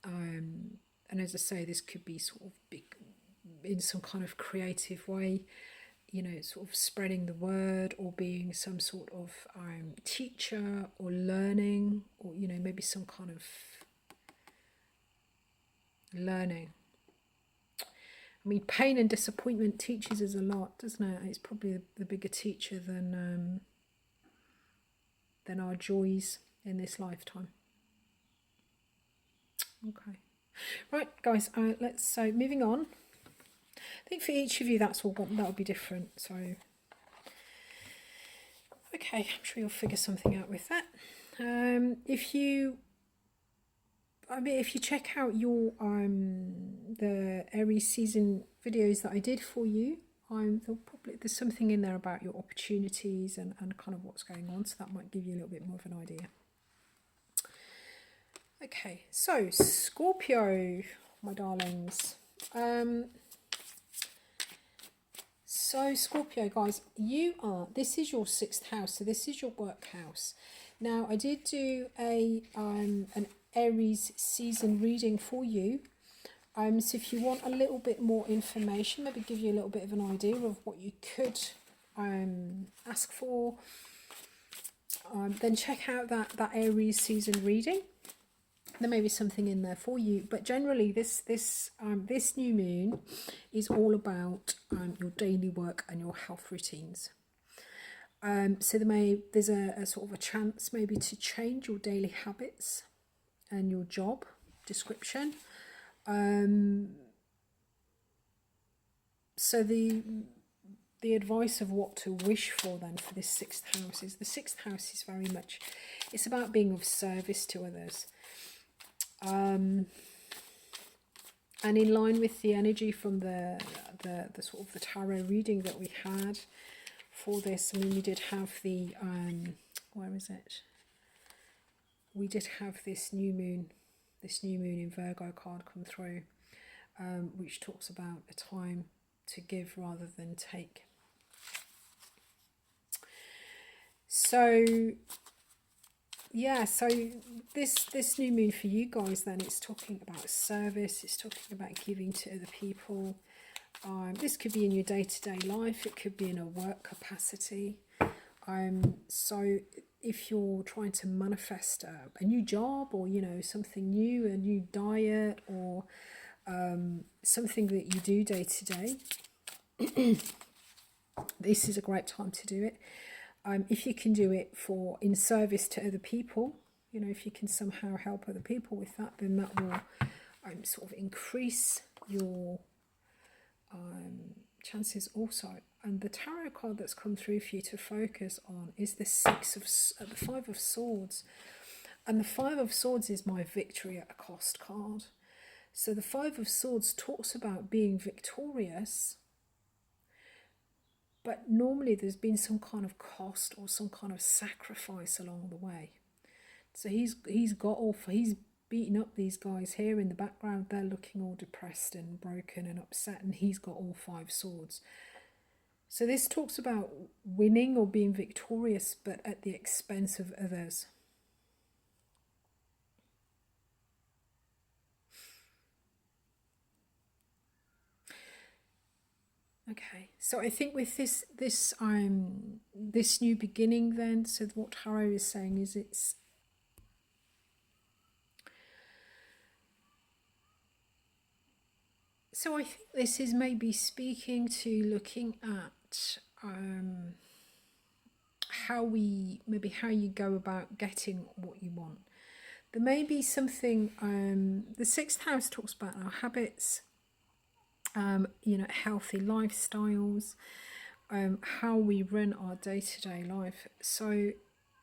And as I say, this could be sort of big, in some kind of creative way, you know, sort of spreading the word, or being some sort of teacher, or learning, or, you know, maybe some kind of learning. I mean, pain and disappointment teaches us a lot, doesn't it? It's probably the bigger teacher than our joys in this lifetime. Okay, right, guys. So moving on. I think for each of you, that'll be different. So, okay, I'm sure you'll figure something out with that. If you check out your the Aries season videos that I did for you, there's something in there about your opportunities and kind of what's going on, so that might give you a little bit more of an idea. Okay, so Scorpio, my darlings. So Scorpio, guys, this is your 6th house, so this is your work house. Now, I did do an Aries season reading for you. So if you want a little bit more information, maybe give you a little bit of an idea of what you could ask for, then check out that Aries season reading. there may be something in there for you, but generally this new moon is all about your daily work and your health routines. So there's a sort of a chance maybe to change your daily habits and your job description. So the advice of what to wish for then for this sixth house is, the sixth house is very much, it's about being of service to others. And in line with the energy from the sort of the tarot reading that we had for this, I mean, we did have the, where is it? We did have this new moon in Virgo card come through, which talks about a time to give rather than take. So yeah, so this new moon for you guys then, it's talking about service, it's talking about giving to other people. This could be in your day-to-day life, it could be in a work capacity. So if you're trying to manifest a new job, or something new, a new diet, or something that you do day to day, this is a great time to do it. If you can do it in service to other people, if you can somehow help other people with that, then that will sort of increase your chances also. And the tarot card that's come through for you to focus on is the the Five of Swords. And the Five of Swords is my victory at a cost card. So the Five of Swords talks about being victorious, but normally there's been some kind of cost or some kind of sacrifice along the way. So he's beating up these guys here in the background. They're looking all depressed and broken and upset, and he's got all five swords. So this talks about winning or being victorious, but at the expense of others. Okay, so I think with this new beginning then, so what tarot is saying is so I think this is maybe speaking to looking at how you go about getting what you want. There may be something, the sixth house talks about our habits, healthy lifestyles, how we run our day-to-day life. So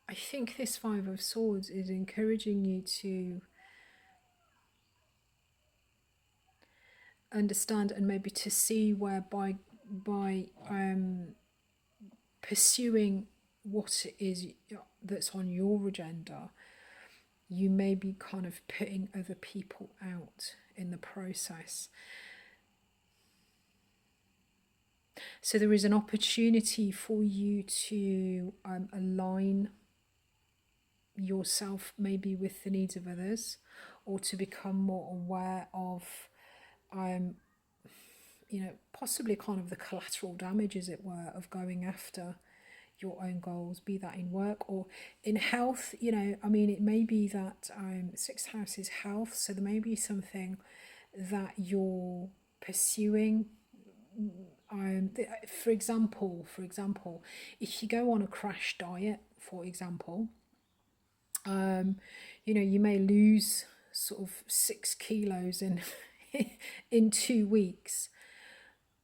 I think this Five of Swords is encouraging you to understand and maybe to see where by pursuing what it is that's on your agenda, you may be kind of putting other people out in the process. So there is an opportunity for you to align yourself maybe with the needs of others, or to become more aware of possibly kind of the collateral damage, as it were, of going after your own goals, be that in work or in health. It may be that sixth house is health, so there may be something that you're pursuing. For example, if you go on a crash diet, for example, you may lose sort of 6 kilos in 2 weeks,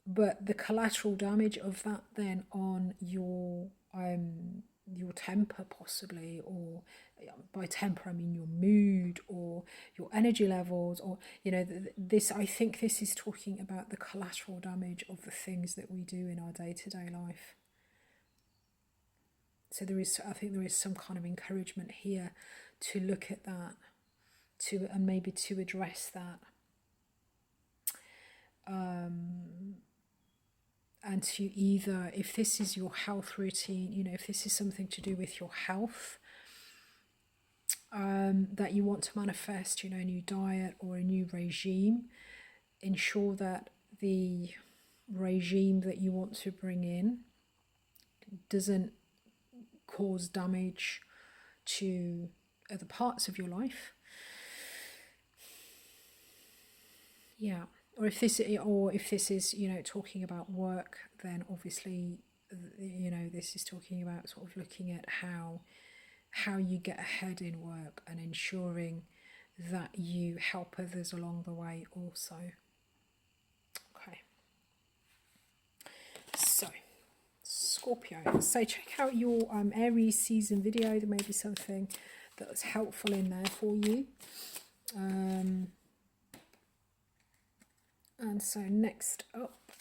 but the collateral damage of that then on your temper, possibly, or by temper I mean your mood or your energy levels, or this, I think this is talking about the collateral damage of the things that we do in our day-to-day life. So I think there is some kind of encouragement here to look at that, and maybe to address that, and to either, if this is your health routine, if this is something to do with your health, that you want to manifest, a new diet or a new regime, ensure that the regime that you want to bring in doesn't cause damage to other parts of your life. Yeah. Or if this is, you know, talking about work, then obviously, you know, this is talking about sort of looking at how you get ahead in work and ensuring that you help others along the way also. Okay. So, Scorpio. So check out your Aries season video. There may be something that's helpful in there for you. And so next up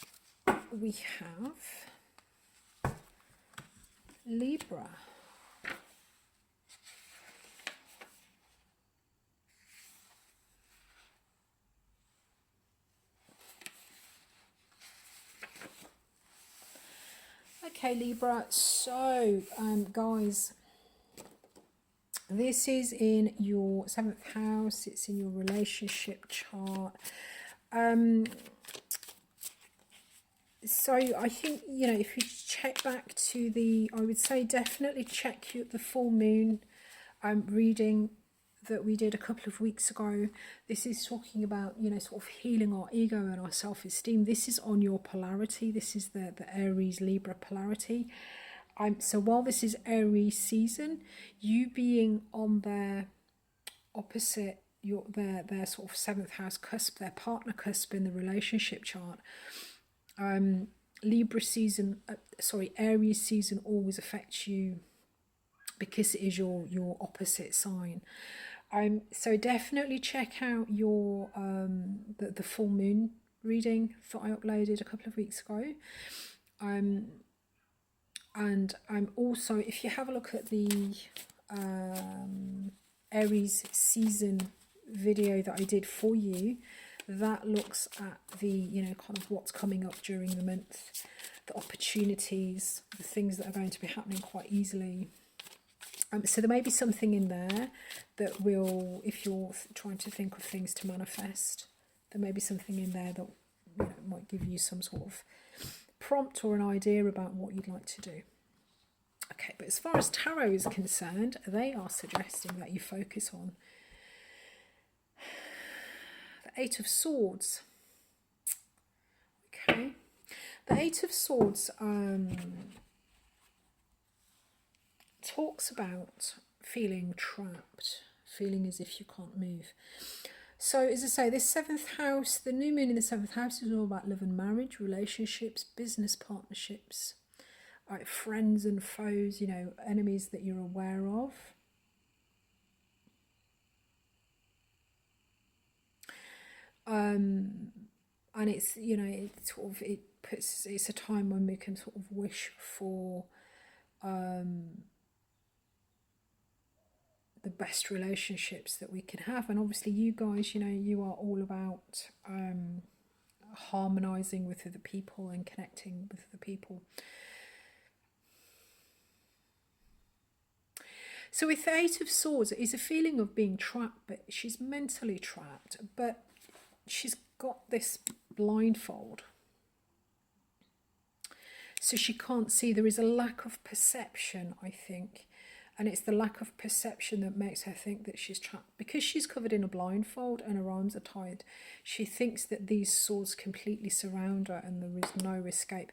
we have Libra. Okay, Libra. So, guys, this is in your 7th house. It's in your relationship chart. So I think, you know, if you check back to the, I would say definitely check the full moon reading that we did a couple of weeks ago. This is talking about, you know, sort of healing our ego and our self-esteem. This is on your polarity. This is the Aries Libra polarity. So while this is Aries season, you being on their opposite, their sort of 7th house cusp, their partner cusp in the relationship chart, Libra season, Aries season always affects you because it is your opposite sign. So definitely check out your the full moon reading that I uploaded a couple of weeks ago. And also, if you have a look at the Aries season video that I did for you, that looks at the, you know, kind of what's coming up during the month, the opportunities, the things that are going to be happening quite easily. So there may be something in there that will, if you're trying to think of things to manifest, there may be something in there that, you know, might give you some sort of prompt or an idea about what you'd like to do. Okay, but as far as tarot is concerned, they are suggesting that you focus on the 8 of Swords. Okay, the 8 of Swords talks about feeling trapped, feeling as if you can't move. So as I say, this 7th house, the new moon in the 7th house is all about love and marriage, relationships, business partnerships, friends and foes, you know, enemies that you're aware of. And it's, you know, it's a time when we can sort of wish for the best relationships that we can have. And obviously you guys, you know, you are all about harmonizing with other people and connecting with other people. So with the 8 of Swords, it is a feeling of being trapped, but she's mentally trapped, but she's got this blindfold. So she can't see. There is a lack of perception, I think. And it's the lack of perception that makes her think that she's trapped. Because she's covered in a blindfold and her arms are tied, she thinks that these swords completely surround her and there is no escape.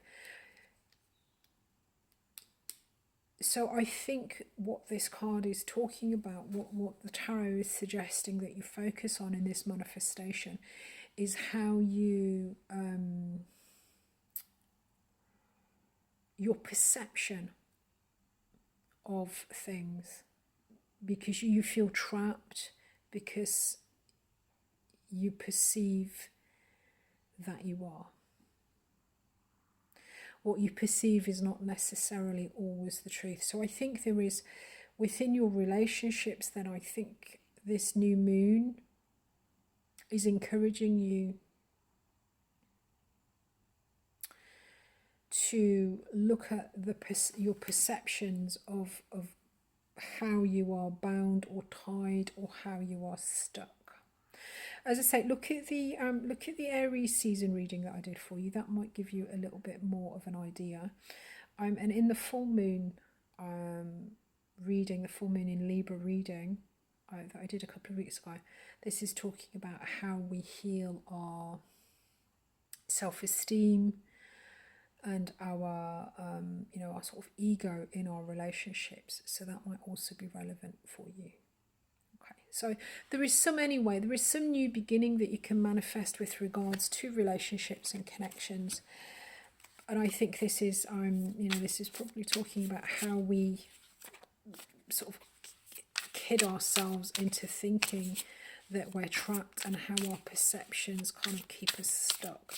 So I think what this card is talking about, what the tarot is suggesting that you focus on in this manifestation, is how you, your perception of things, because you feel trapped, because you perceive that you are. What you perceive is not necessarily always the truth. So I think there is, within your relationships, then I think this new moon is encouraging you to look at your perceptions of how you are bound or tied or how you are stuck. As I say, look at the Aries season reading that I did for you. That might give you a little bit more of an idea. And in the full moon reading, the full moon in Libra reading, that I did a couple of weeks ago. This is talking about how we heal our self-esteem and our our sort of ego in our relationships. So that might also be relevant for you. Okay, so there is some new beginning that you can manifest with regards to relationships and connections. And I think this is this is probably talking about how we sort of kid ourselves into thinking that we're trapped, and how our perceptions kind of keep us stuck,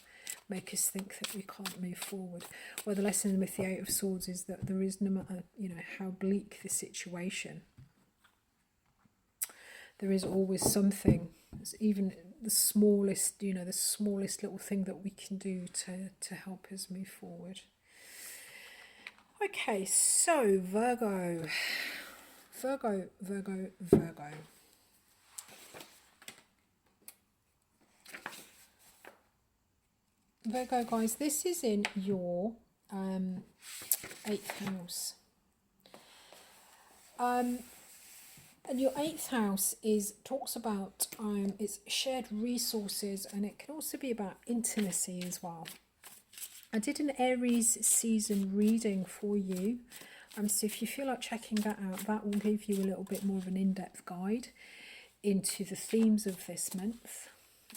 make us think that we can't move forward. Well, the lesson with the Eight of Swords is that there is, no matter how bleak the situation, there is always something, even the smallest little thing that we can do to help us move forward. Okay, so Virgo. Virgo, guys, this is in your 8th house. And your 8th house talks about it's shared resources, and it can also be about intimacy as well. I did an Aries season reading for you. So if you feel like checking that out, that will give you a little bit more of an in-depth guide into the themes of this month.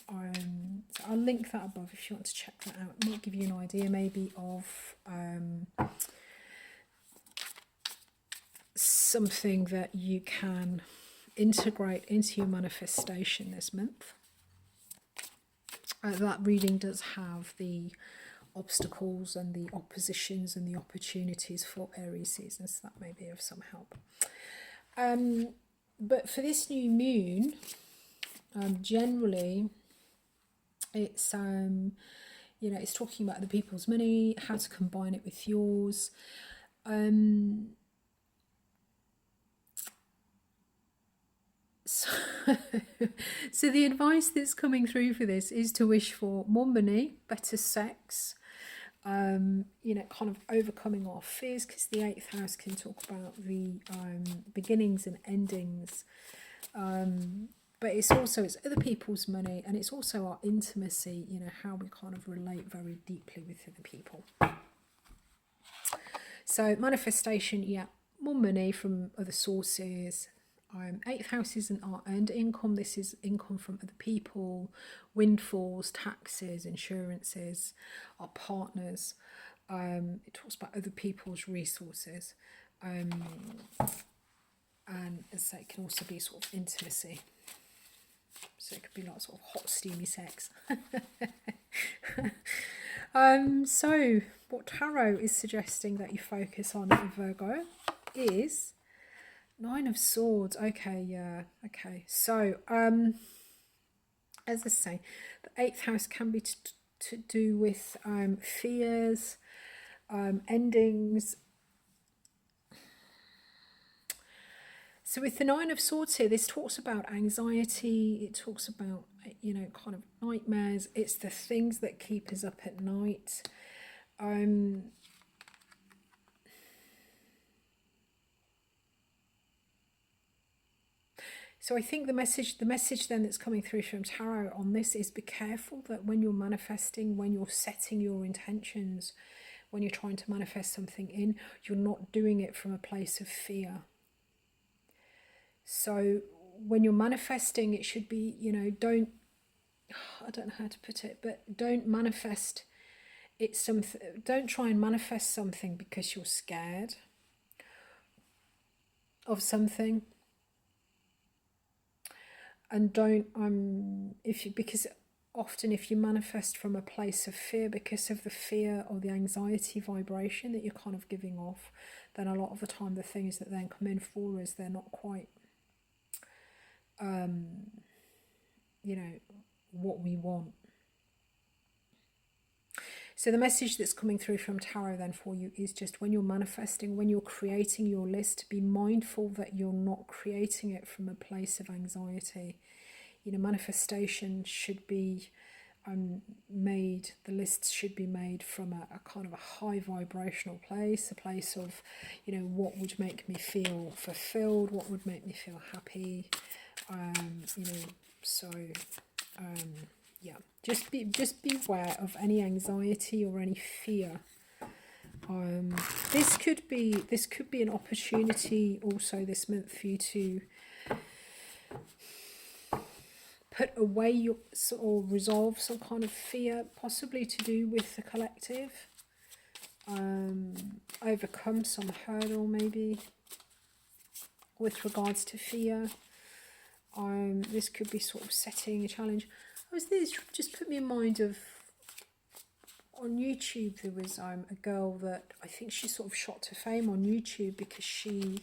So I'll link that above if you want to check that out. It might give you an idea maybe of something that you can integrate into your manifestation this month. That reading does have the obstacles and the oppositions and the opportunities for Aries season, so that may be of some help. But for this new moon, generally it's it's talking about other people's money, how to combine it with yours. So the advice that's coming through for this is to wish for more money, better sex, kind of overcoming our fears, because the 8th house can talk about the beginnings and endings. But it's other people's money, and it's also our intimacy, how we kind of relate very deeply with other people. So manifestation, more money from other sources. 8th house isn't our earned income. This is income from other people, windfalls, taxes, insurances, our partners. It talks about other people's resources. And as I say, it can also be sort of intimacy. So it could be like sort of hot, steamy sex. So what Tarot is suggesting that you focus on, Virgo, is 9 of Swords. Okay, yeah. Okay. So, as I say, the 8th house can be to do with fears, endings. So with the 9 of Swords here, this talks about anxiety. It talks about, kind of nightmares. It's the things that keep us up at night. So I think the message then that's coming through from Tarot on this is be careful that when you're manifesting, when you're setting your intentions, when you're trying to manifest something in, you're not doing it from a place of fear. So when you're manifesting, it should be, I don't know how to put it, but don't manifest don't try and manifest something because you're scared of something. And because often if you manifest from a place of fear, because of the fear or the anxiety vibration that you're kind of giving off, then a lot of the time the things that then come in for us, they're not quite what we want. So the message that's coming through from Tarot then for you is just when you're manifesting, when you're creating your list, be mindful that you're not creating it from a place of anxiety. Manifestation should be the lists should be made from a kind of a high vibrational place, a place of, you know, what would make me feel fulfilled, what would make me feel happy, you know, so yeah, just beware of any anxiety or any fear. This could be an opportunity also this month for you to put away or resolve some kind of fear, possibly to do with the collective. Overcome some hurdle maybe with regards to fear. This could be sort of setting a challenge. This just put me in mind of, on YouTube there was a girl that I think she sort of shot to fame on YouTube because she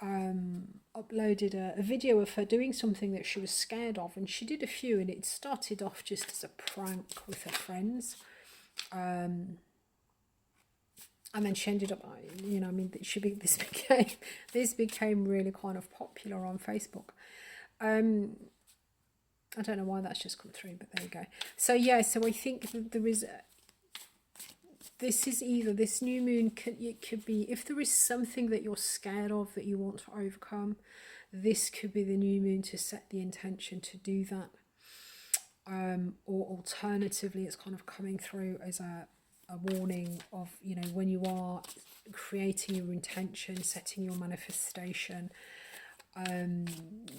uploaded a video of her doing something that she was scared of, and she did a few, and it started off just as a prank with her friends, and then she ended up, you know, I mean, this became really kind of popular on Facebook. I don't know why that's just come through, but there you go. So yeah, so I think that there is this is either this new moon, it could be, if there is something that you're scared of that you want to overcome, this could be the new moon to set the intention to do that. Or alternatively, it's kind of coming through as a warning of, you know, when you are creating your intention, setting your manifestation,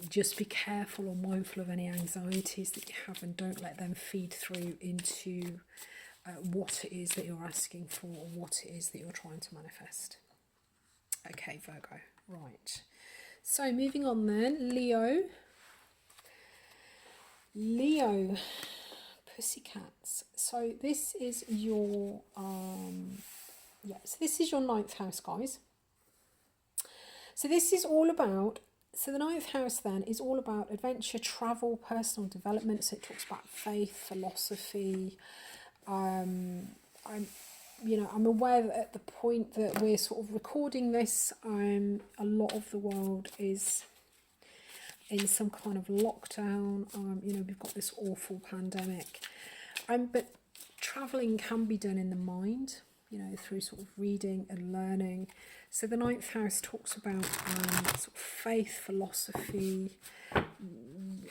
just be careful or mindful of any anxieties that you have, and don't let them feed through into what it is that you're asking for, or what it is that you're trying to manifest. Okay, Virgo, right. So moving on then, Leo, pussycats. So this is your so this is your 9th house, guys. So this is all about, so the 9th house then is all about adventure, travel, personal development. So it talks about faith, philosophy. I'm aware that at the point that we're sort of recording this, a lot of the world is in some kind of lockdown. You know, we've got this awful pandemic. But travelling can be done in the mind, you know, through sort of reading and learning. So the 9th house talks about sort of faith, philosophy,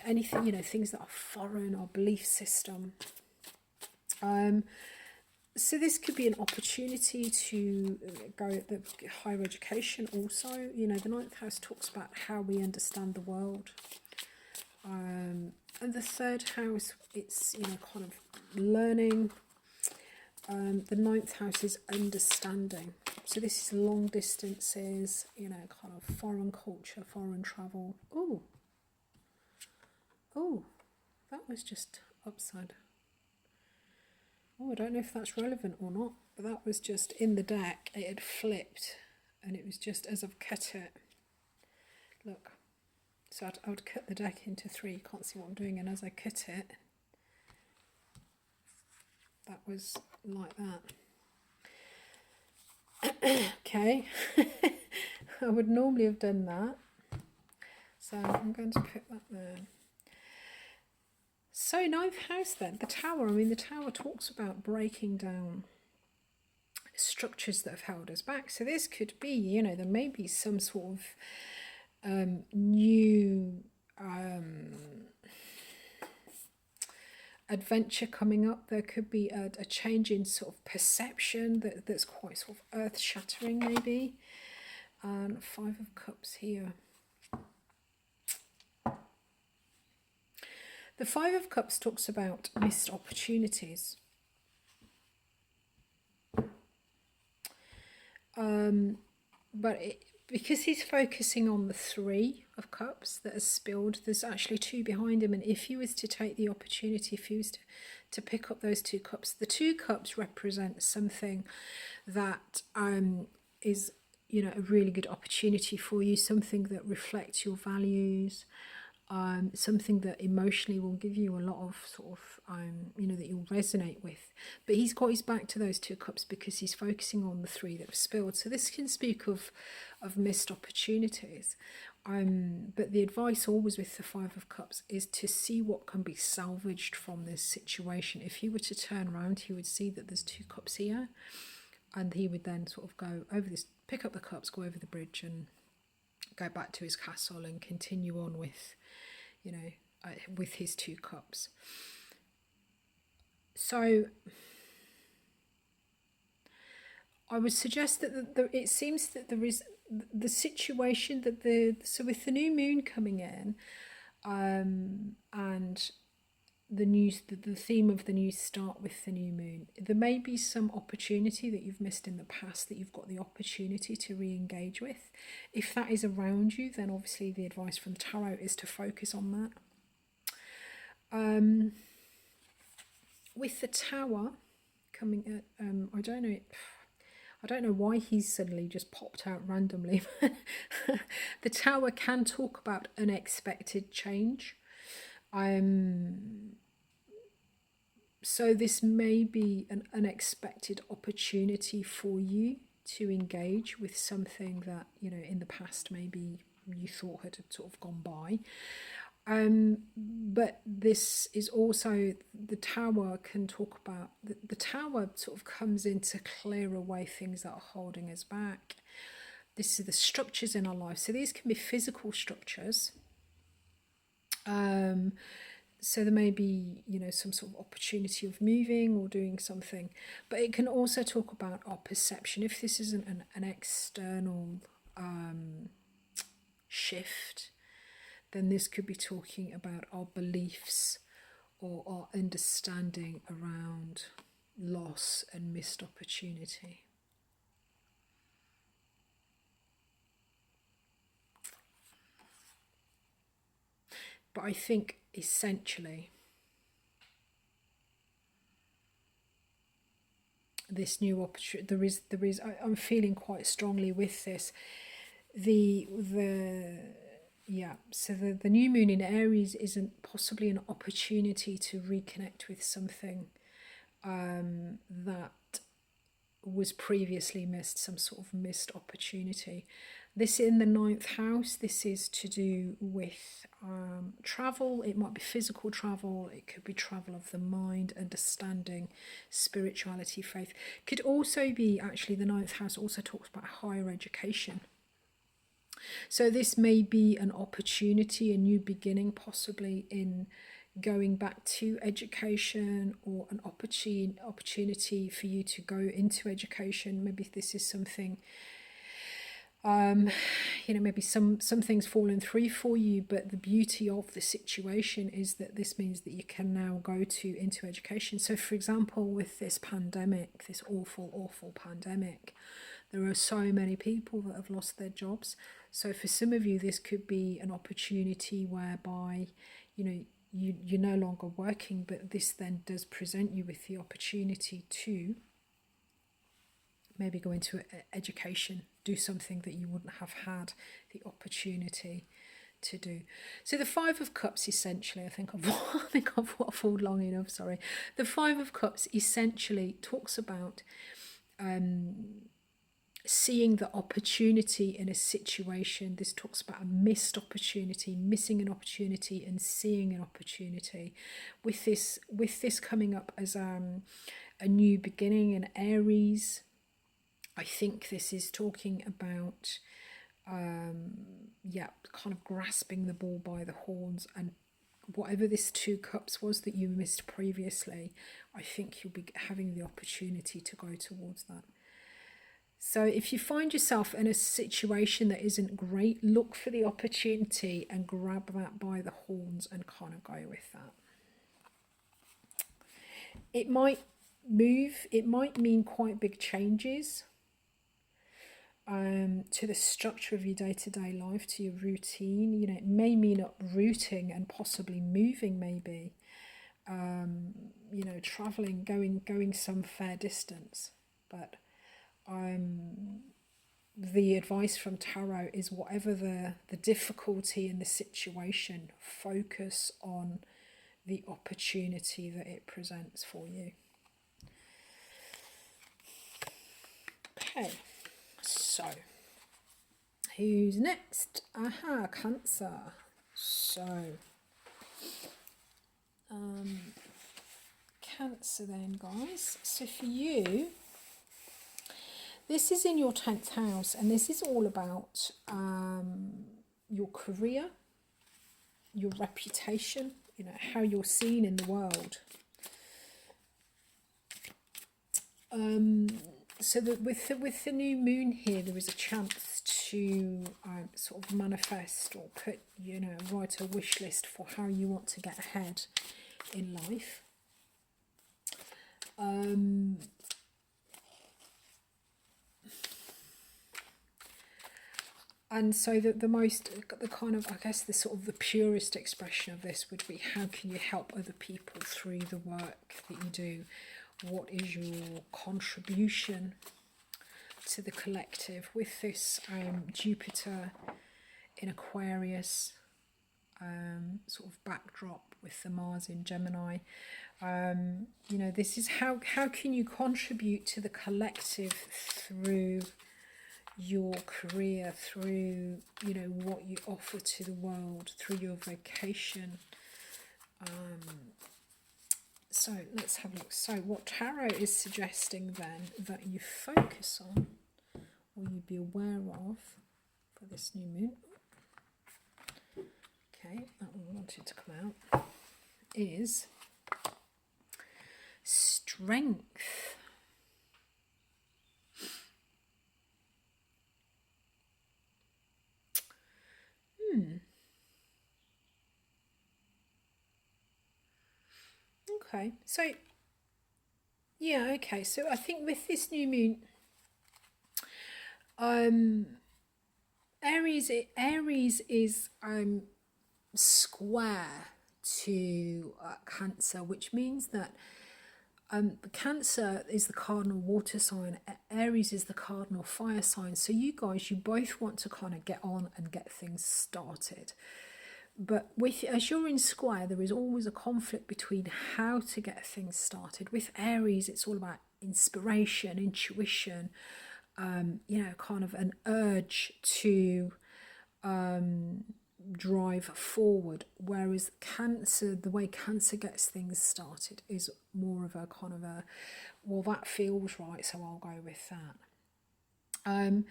anything, you know, things that are foreign, our belief system. So this could be an opportunity to go at the higher education also. You know, the 9th house talks about how we understand the world. And the 3rd house, it's, you know, kind of learning. The 9th house is understanding. So this is long distances, you know, kind of foreign culture, foreign travel. Oh, that was just upside. Oh, I don't know if that's relevant or not, but that was just in the deck. It had flipped, and it was just as I've cut it. Look, so I would cut the deck into 3. You can't see what I'm doing, and as I cut it, that was like that. Okay, I would normally have done that, so I'm going to put that there. So 9th house then, the Tower. I mean, the Tower talks about breaking down structures that have held us back. So this could be, you know, there may be some sort of new adventure coming up. There could be a change in sort of perception that's quite sort of earth-shattering maybe. And 5 of Cups here. The 5 of Cups talks about missed opportunities. But because he's focusing on the 3 of Cups that has spilled, there's actually 2 behind him. And if he was to take the opportunity, if he was to pick up those 2 cups, the 2 cups represent something that is, you know, a really good opportunity for you, something that reflects your values, something that emotionally will give you a lot of sort of, you know, that you'll resonate with. But he's got his back to those 2 cups because he's focusing on the 3 that were spilled. So this can speak of missed opportunities. But the advice always with the Five of Cups is to see what can be salvaged from this situation. If he were to turn around, he would see that there's two cups here, and he would then sort of go over this, pick up the cups, go over the bridge and go back to his castle and continue on with, you know, with his two cups. So I would suggest that it seems that there is the situation that so with the new moon coming in, and the theme of the new start with the new moon, there may be some opportunity that you've missed in the past that you've got the opportunity to re-engage with. If that is around you, then obviously the advice from tarot is to focus on that. With the Tower coming at, I don't know why he's suddenly just popped out randomly. The Tower can talk about unexpected change. So this may be an unexpected opportunity for you to engage with something that, you know, in the past maybe you thought had sort of gone by. But this is also, the Tower can talk about, the Tower sort of comes in to clear away things that are holding us back. This is the structures in our life. So these can be physical structures. So there may be, you know, some sort of opportunity of moving or doing something. But it can also talk about our perception. If this isn't an external shift, then this could be talking about our beliefs or our understanding around loss and missed opportunity. But I think essentially this new opportunity, there is I'm feeling quite strongly with this, so the new moon in Aries isn't possibly an opportunity to reconnect with something that was previously missed, some sort of missed opportunity. This in the 9th house, this is to do with travel. It might be physical travel, it could be travel of the mind, understanding, spirituality, faith. Could also be, actually the 9th house also talks about higher education. So this may be an opportunity, a new beginning, possibly in going back to education, or an opportunity for you to go into education. Maybe this is something, you know, maybe some things fallen through for you, but the beauty of the situation is that this means that you can now go into education. So for example, with this pandemic, this awful pandemic, there are so many people that have lost their jobs. So for some of you, this could be an opportunity whereby, you know, you're no longer working, but this then does present you with the opportunity to maybe go into education, do something that you wouldn't have had the opportunity to do. So the Five of Cups, essentially, I think I've waffled long enough, sorry. The Five of Cups essentially talks about seeing the opportunity in a situation. This talks about a missed opportunity, missing an opportunity and seeing an opportunity. With this coming up as a new beginning in Aries, I think this is talking about kind of grasping the bull by the horns, and whatever this Two Cups was that you missed previously, I think you'll be having the opportunity to go towards that. So if you find yourself in a situation that isn't great, look for the opportunity and grab that by the horns and kind of go with that. It might move, it might mean quite big changes to the structure of your day-to-day life, to your routine. You know, it may mean uprooting and possibly moving, maybe, you know, traveling, going some fair distance. But the advice from tarot is, whatever the difficulty in the situation, focus on the opportunity that it presents for you. Okay, so Who's next? Aha, Cancer. So, Cancer then, guys. So for you, this is in your 10th house, and this is all about your career, your reputation, you know, how you're seen in the world. So that with the new moon here, there is a chance to sort of manifest or put, you know, write a wish list for how you want to get ahead in life. And so the kind of, I guess, the sort of the purest expression of this would be, how can you help other people through the work that you do? What is your contribution to the collective? With this Jupiter in Aquarius sort of backdrop with the Mars in Gemini, you know, this is how can you contribute to the collective through your career, through, you know, what you offer to the world, through your vocation. So let's have a look. So what Tarot is suggesting then that you focus on, or you be aware of for this new moon, okay, that one wanted to come out, is strength. Okay, so yeah, okay, so I think with this new moon, Aries is square to Cancer, which means that Cancer is the cardinal water sign, Aries is the cardinal fire sign. So you guys, you both want to kind of get on and get things started. But as you're in square, there is always a conflict between how to get things started. With Aries, it's all about inspiration, intuition, you know, kind of an urge to drive forward. Whereas Cancer, the way Cancer gets things started is more of a kind of a, well, that feels right, so I'll go with that.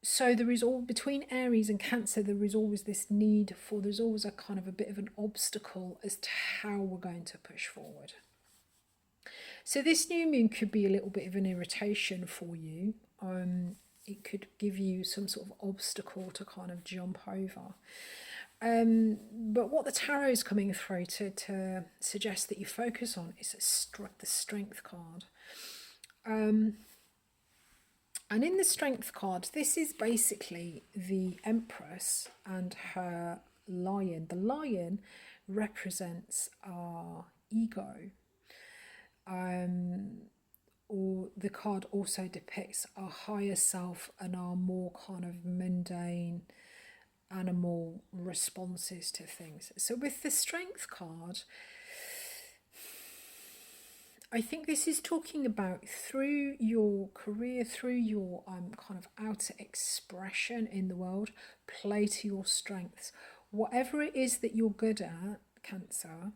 So there is all, between Aries and Cancer, there is always this need for, there's always a kind of a bit of an obstacle as to how we're going to push forward. So this new moon could be a little bit of an irritation for you. It could give you some sort of obstacle to kind of jump over. But what the tarot is coming through to suggest that you focus on is the Strength card. And in the Strength card, this is basically the Empress and her lion. The lion represents our ego. Or the card also depicts our higher self and our more kind of mundane animal responses to things. So with the Strength card, I think this is talking about through your career, through your kind of outer expression in the world, play to your strengths. Whatever it is that you're good at, Cancer,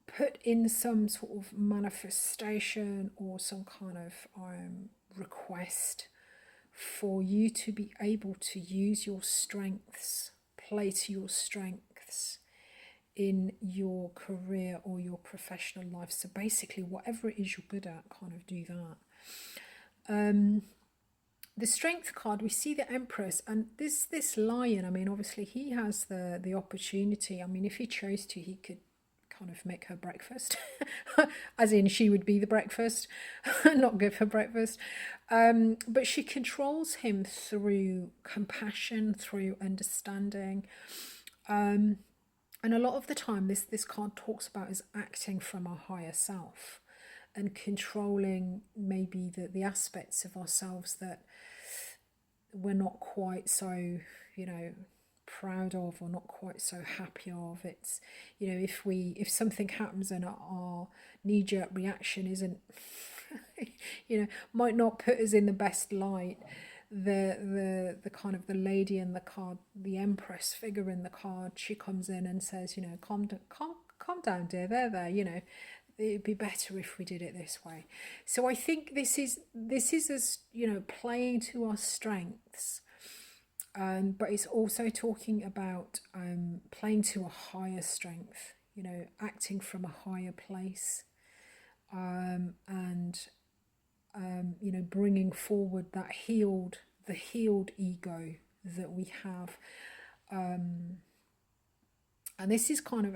put in some sort of manifestation or some kind of request for you to be able to use your strengths, play to your strengths in your career or your professional life. So basically, whatever it is you're good at, kind of do that. The Strength card, we see the Empress, and this lion, I mean, obviously he has the opportunity. I mean, if he chose to, he could kind of make her breakfast, as in she would be the breakfast, not give her breakfast. But she controls him through compassion, through understanding. And a lot of the time, this card talks about is acting from our higher self and controlling maybe the aspects of ourselves that we're not quite so, you know, proud of or not quite so happy of. It's, you know, if something happens and our knee-jerk reaction isn't you know, might not put us in the best light. The kind of the lady in the card, the Empress figure in the card, she comes in and says, you know, calm down, dear, there, you know, it'd be better if we did it this way. So I think this is as, you know, playing to our strengths, but it's also talking about playing to a higher strength, you know, acting from a higher place, and you know, bringing forward that the healed ego that we have. And this is kind of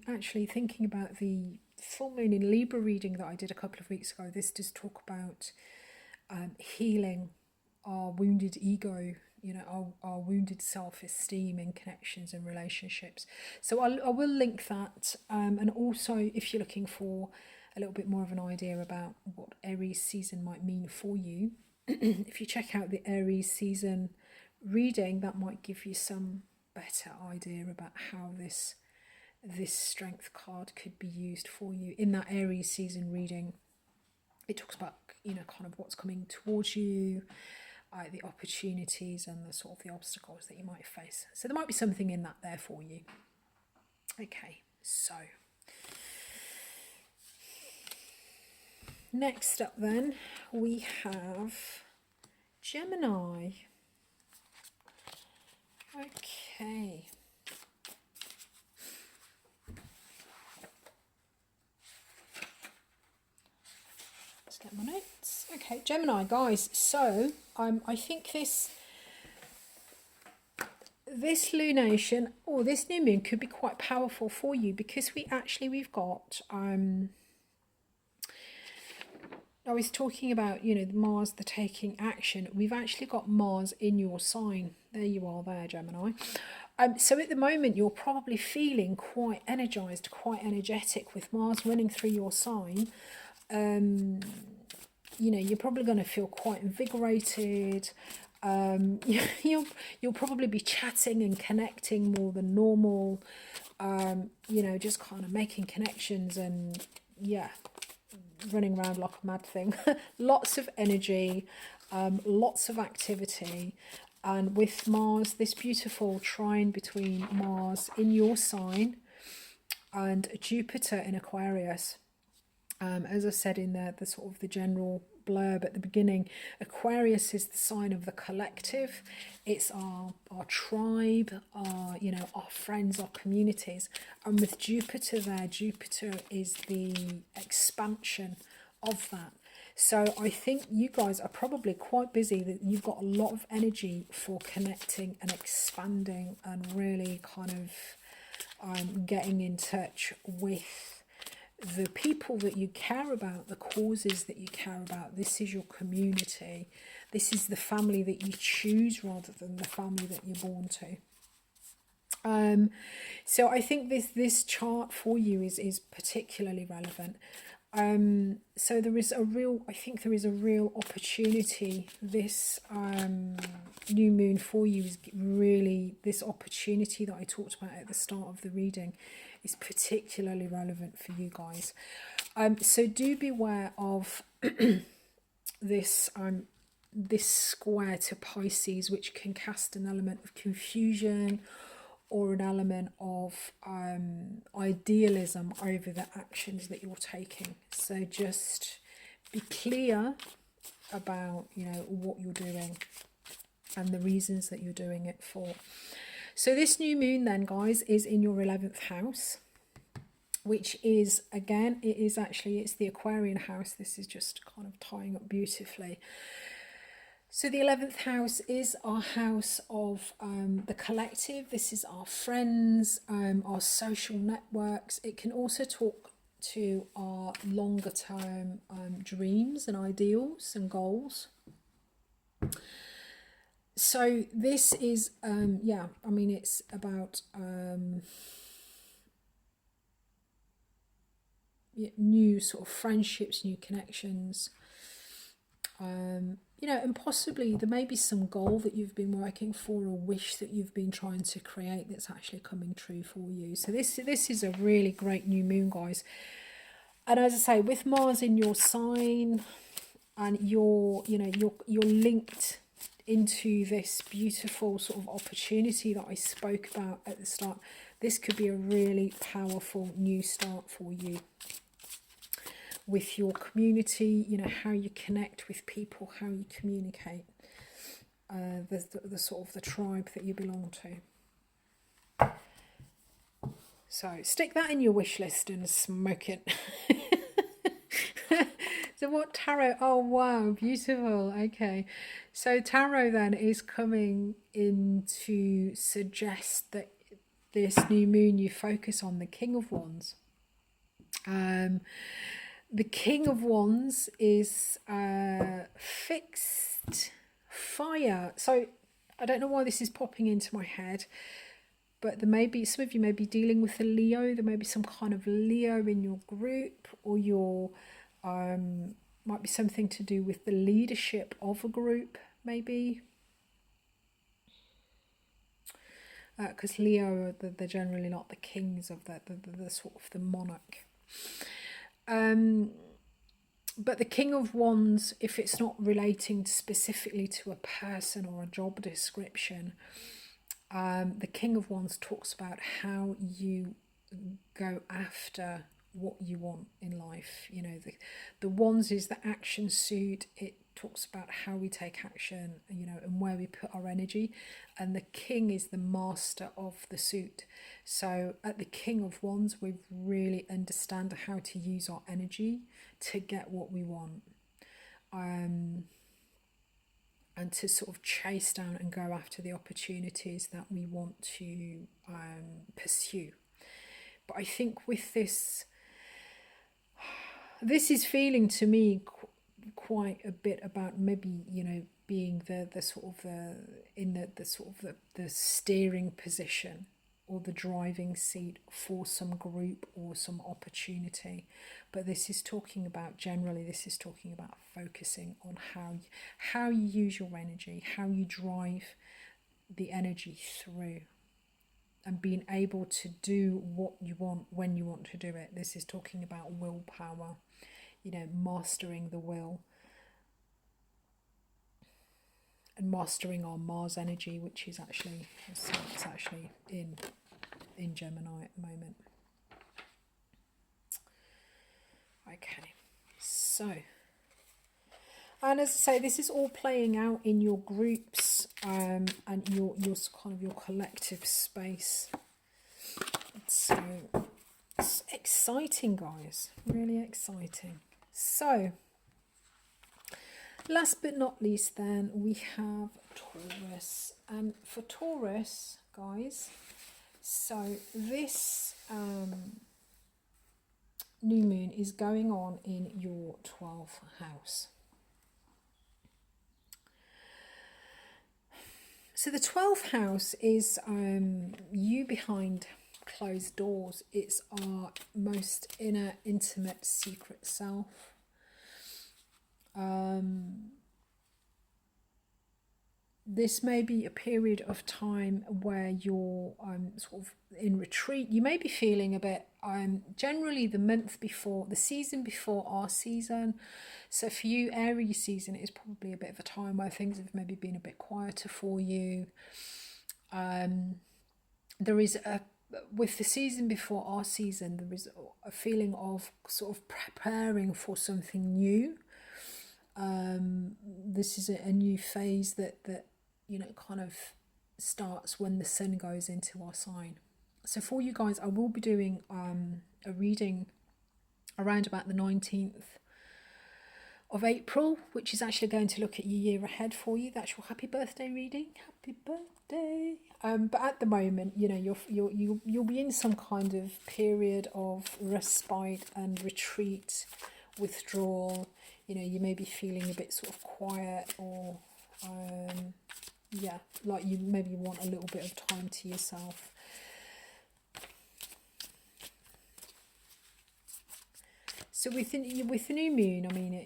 actually thinking about the full moon in Libra reading that I did a couple of weeks ago. This does talk about healing our wounded ego, you know, our wounded self-esteem in connections and relationships. So I will link that. And also, if you're looking for a little bit more of an idea about what Aries season might mean for you, if you check out the Aries season reading, that might give you some better idea about how this strength card could be used for you. In that Aries season reading, it talks about, you know, kind of what's coming towards you, the opportunities and the sort of the obstacles that you might face. So there might be something in that there for you. Okay, so next up then, we have Gemini. Okay. Let's get my notes. Okay, Gemini, guys. So I think this lunation or this new moon could be quite powerful for you, because we've got I was talking about, you know, Mars, the taking action. We've actually got Mars in your sign. There you are there, Gemini. So at the moment, you're probably feeling quite energized, quite energetic with Mars running through your sign. You know, you're probably going to feel quite invigorated. You'll probably be chatting and connecting more than normal. You know, just kind of making connections and, yeah, running around like a mad thing. Lots of energy, lots of activity, and with Mars, this beautiful trine between Mars in your sign and Jupiter in Aquarius. As I said in the sort of the general blurb at the beginning, Aquarius is the sign of the collective. It's our tribe, you know, our friends, our communities. And with Jupiter there, Jupiter is the expansion of that. So I think you guys are probably quite busy, that you've got a lot of energy for connecting and expanding and really kind of getting in touch with the people that you care about, the causes that you care about. This is your community. This is the family that you choose rather than the family that you're born to. So I think this chart for you is particularly relevant. So there is a real opportunity. This new moon for you is really this opportunity that I talked about at the start of the reading is particularly relevant for you guys. So do beware of this square to Pisces, which can cast an element of confusion or an element of idealism over the actions that you're taking. So just be clear about, you know, what you're doing and the reasons that you're doing it for. So this new moon then, guys, is in your 11th house, which is, again, it's the Aquarian house. This is just kind of tying up beautifully. So the 11th house is our house of the collective. This is our friends, our social networks. It can also talk to our longer term dreams and ideals and goals. So this is, it's about new sort of friendships, new connections, and possibly there may be some goal that you've been working for, or wish that you've been trying to create that's actually coming true for you. So this is a really great new moon, guys. And as I say, with Mars in your sign, and you're linked into this beautiful sort of opportunity that I spoke about at the start, this could be a really powerful new start for you with your community, how you connect with people, how you communicate, the sort of the tribe that you belong to. So stick that in your wish list and smoke it. So what tarot? Oh wow, beautiful. Okay, so tarot then is coming in to suggest that this new moon you focus on the King of Wands. The King of Wands is fixed fire. So I don't know why this is popping into my head, but there may be, some of you may be dealing with a Leo. There may be some kind of Leo in your group, or your might be something to do with the leadership of a group, maybe. Because Leo, they're generally not the kings of the sort of the monarch. But the King of Wands, if it's not relating specifically to a person or a job description, the King of Wands talks about how you go after what you want in life. The Wands is the action suit. It talks about how we take action, and where we put our energy. And the King is the master of the suit. So at the King of Wands, we really understand how to use our energy to get what we want. And to sort of chase down and go after the opportunities that we want to pursue. But I think with this is feeling to me quite a bit about maybe, being the sort of the steering position or the driving seat for some group or some opportunity. But this is talking about, generally, this is talking about focusing on how you use your energy, how you drive the energy through, and being able to do what you want when you want to do it. This is talking about willpower, mastering the will and mastering our Mars energy, which is actually, it's actually in Gemini at the moment. Okay, so, and as I say, this is all playing out in your groups and your kind of your collective space. So it's exciting, guys, really exciting. So last but not least, then we have Taurus, and for Taurus, guys, so this new moon is going on in your 12th house. So the 12th house is you behind closed doors. It's our most inner, intimate, secret self. This may be a period of time where you're sort of in retreat. You may be feeling a bit, generally the month before, the season before our season. So for you, Aries season is probably a bit of a time where things have maybe been a bit quieter for you. There is with the season before our season, there is a feeling of sort of preparing for something new. This is a new phase that kind of starts when the sun goes into our sign. So for you guys, I will be doing a reading around about the 19th of April, which is actually going to look at your year ahead for you. That's your happy birthday reading. Happy birthday. But at the moment, you'll be in some kind of period of respite and retreat, withdrawal. You may be feeling a bit sort of quiet, or like you maybe want a little bit of time to yourself. So with the new moon, I mean,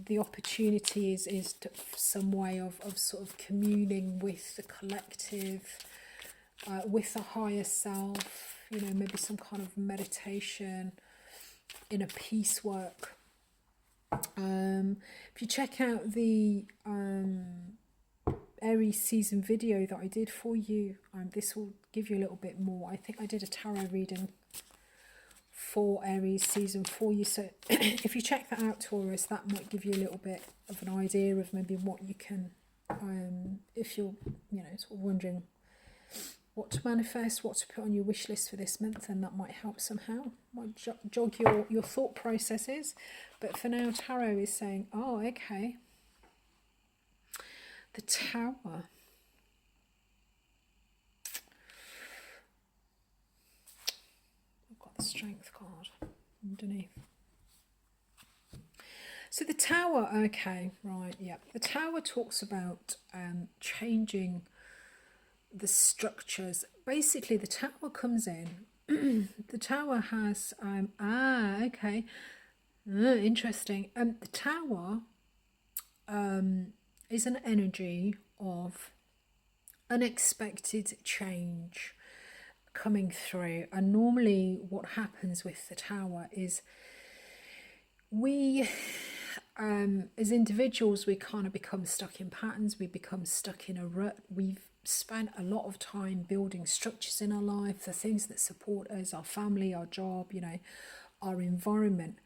the opportunity is to some way of sort of communing with the collective, with the higher self. Maybe some kind of meditation. inner peace work. If you check out the Aries season video that I did for you, this will give you a little bit more. I think I did a tarot reading for Aries season for you, so if you check that out, Taurus, that might give you a little bit of an idea of maybe what you can, if you're, you know, sort of wondering what to manifest, what to put on your wish list for this month, and that might help somehow, might jog your thought processes. But for now, tarot is saying, oh, okay, the Tower. I've got the Strength card underneath. So the Tower, okay, right, yeah. The Tower talks about changing the structures. Basically, the Tower comes in. The Tower has, okay, interesting. The Tower is an energy of unexpected change coming through. And normally what happens with the Tower is we, as individuals, we kind of become stuck in patterns, we become stuck in a rut. We've spent a lot of time building structures in our life, the things that support us, our family, our job, you know, our environment.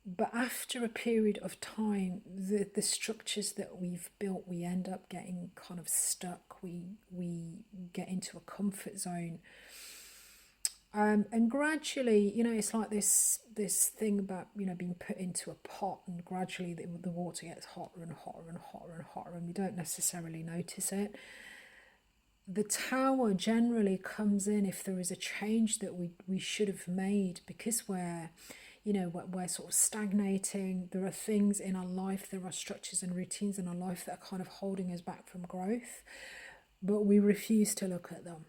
But after a period of time, the structures that we've built, we end up getting kind of stuck. We get into a comfort zone. And gradually, you know, it's like this thing about, you know, being put into a pot, and gradually the water gets hotter and hotter and hotter and hotter, and we don't necessarily notice it. The Tower generally comes in if there is a change that we should have made, because we're, you know, we're sort of stagnating. There are things in our life, there are structures and routines in our life that are kind of holding us back from growth, but we refuse to look at them.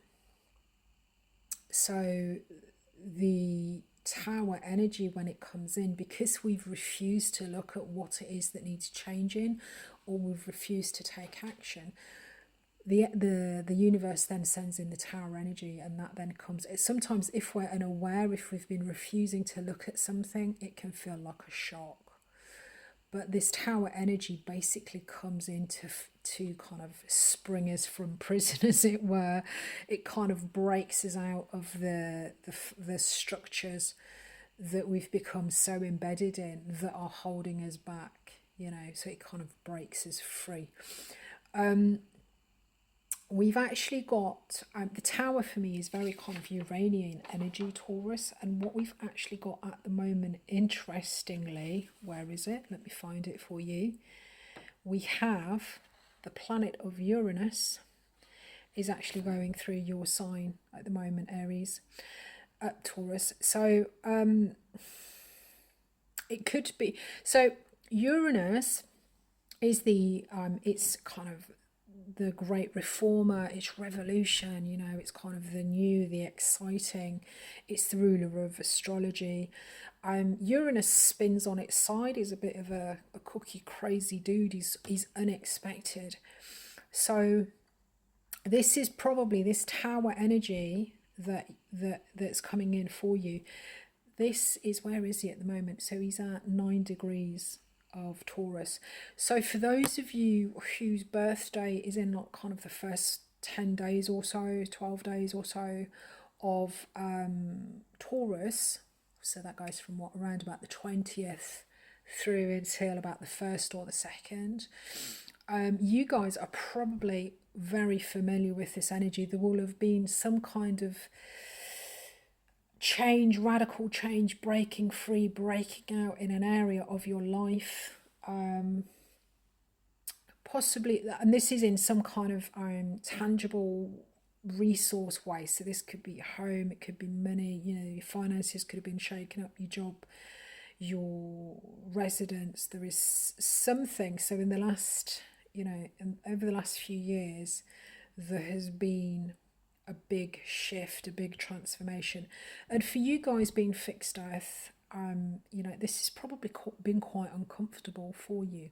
So the Tower energy, when it comes in, because we've refused to look at what it is that needs changing, or we've refused to take action, the universe then sends in the Tower energy, and that then comes. Sometimes if we're unaware, if we've been refusing to look at something, it can feel like a shock. But this Tower energy basically comes in to kind of spring us from prison, as it were. It kind of breaks us out of the structures that we've become so embedded in that are holding us back, you know, so it kind of breaks us free. We've actually got, the Tower for me is very kind of Uranian energy, Taurus, and what we've actually got at the moment, interestingly, where is it? Let me find it for you. We have the planet of Uranus is actually going through your sign at the moment, Aries, Taurus. So it could be, so Uranus is the, it's kind of the great reformer, it's revolution, you know, it's kind of the new, the exciting, it's the ruler of astrology. Uranus spins on its side, he's a bit of a cookie crazy dude, he's unexpected. So this is probably this Tower energy that's coming in for you. This is, where is he at the moment? So he's at 9 degrees of Taurus. So for those of you whose birthday is in like kind of the first 10 days or so, 12 days or so of Taurus, so that goes from what, around about the 20th through until about the 1st or the 2nd, you guys are probably very familiar with this energy. There will have been some kind of change, radical change, breaking free, breaking out in an area of your life, possibly, and this is in some kind of tangible resource way. So this could be home, it could be money, you know, your finances could have been shaken up, your job, your residence. There is something. So in the last, you know, over the last few years, there has been a big shift, a big transformation. And for you guys being fixed earth, you know, this has probably been quite uncomfortable for you.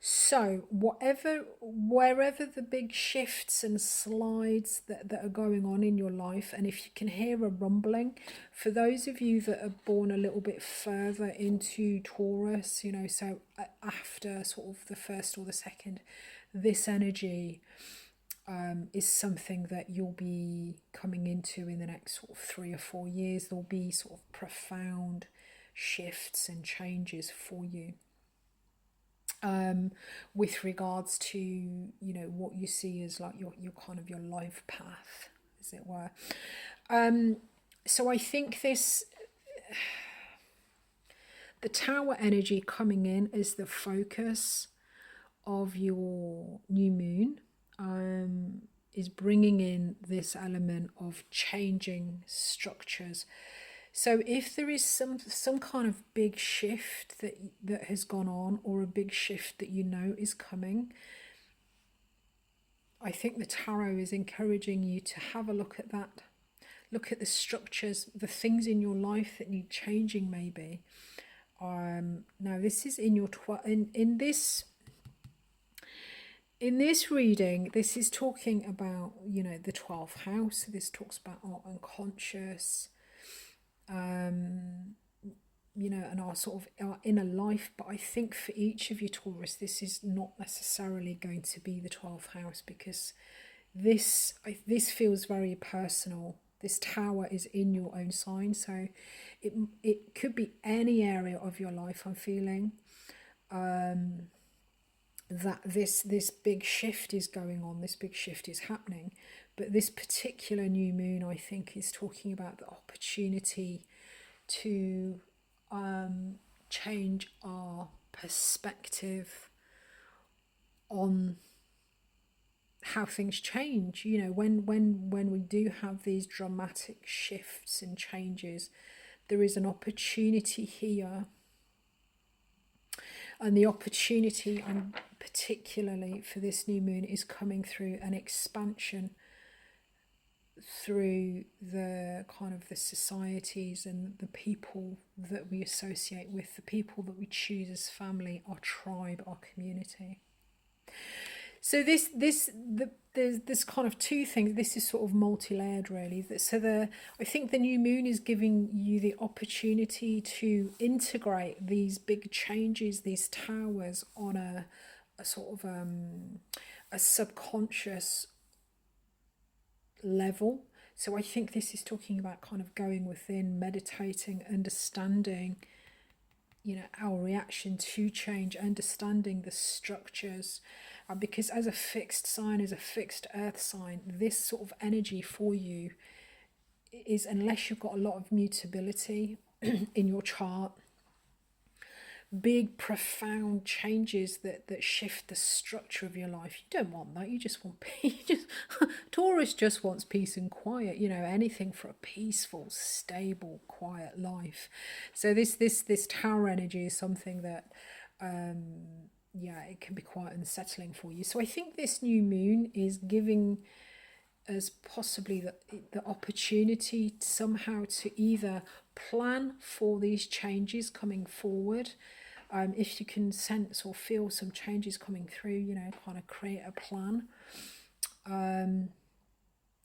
So wherever the big shifts and slides that are going on in your life, and if you can hear a rumbling, for those of you that are born a little bit further into Taurus, so after sort of the first or the second, this energy is something that you'll be coming into in the next sort of 3 or 4 years. There'll be sort of profound shifts and changes for you. With regards to what you see as like your kind of your life path, as it were. So I think the Tower energy coming in is the focus of your new moon, is bringing in this element of changing structures. So if there is some kind of big shift that has gone on, or a big shift that is coming, I think the tarot is encouraging you to have a look at that. Look at the structures, the things in your life that need changing maybe. Now this is in your in this reading, this is talking about, the 12th house. So this talks about our unconscious, and our sort of our inner life. But I think for each of you Taurus, this is not necessarily going to be the 12th house, because this feels very personal. This Tower is in your own sign, so it could be any area of your life. I'm feeling that this big shift is going on, this big shift is happening. But this particular new moon, I think, is talking about the opportunity to change our perspective on how things change. When we do have these dramatic shifts and changes, there is an opportunity here. And the opportunity, particularly for this new moon, is coming through an expansion through the kind of the societies and the people that we associate with, the people that we choose as family, our tribe, our community. So there's kind of two things. This is sort of multi-layered, really. So I think the new moon is giving you the opportunity to integrate these big changes, these towers, on a sort of a subconscious level. So I think this is talking about kind of going within, meditating, understanding, our reaction to change, understanding the structures. Because as a fixed sign, as a fixed earth sign, this sort of energy for you is, unless you've got a lot of mutability in your chart, big profound changes that shift the structure of your life. You don't want that. You just want peace. Taurus just wants peace and quiet, anything for a peaceful, stable, quiet life. So this Tower energy is something that it can be quite unsettling for you. So I think this new moon is giving us possibly the opportunity somehow to either plan for these changes coming forward. If you can sense or feel some changes coming through, kind of create a plan.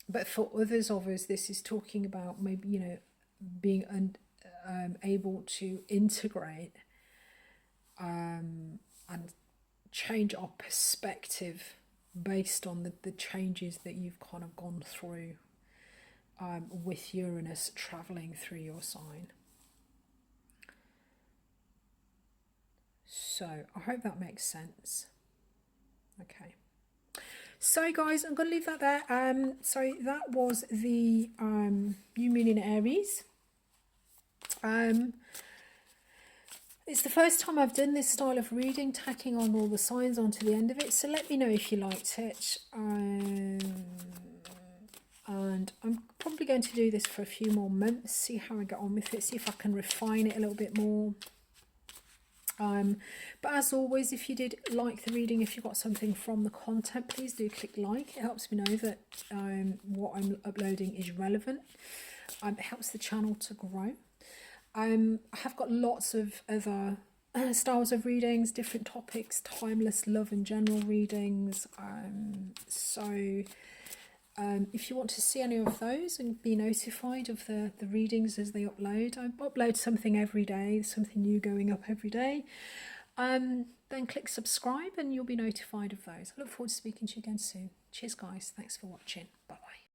But for others of us, this is talking about maybe, being able to integrate and change our perspective based on the changes that you've kind of gone through with Uranus traveling through your sign. So I hope that makes sense. Okay. So guys, I'm going to leave that there. So that was the new moon in Aries. It's the first time I've done this style of reading, tacking on all the signs onto the end of it. So let me know if you liked it. And I'm probably going to do this for a few more months, see how I get on with it, see if I can refine it a little bit more. But as always, if you did like the reading, if you got something from the content, please do click like. It helps me know that what I'm uploading is relevant. It helps the channel to grow. I have got lots of other styles of readings, different topics, timeless love and general readings. If you want to see any of those and be notified of the readings as they upload, I upload something every day, something new going up every day. Then click subscribe and you'll be notified of those. I look forward to speaking to you again soon. Cheers guys, thanks for watching. Bye bye.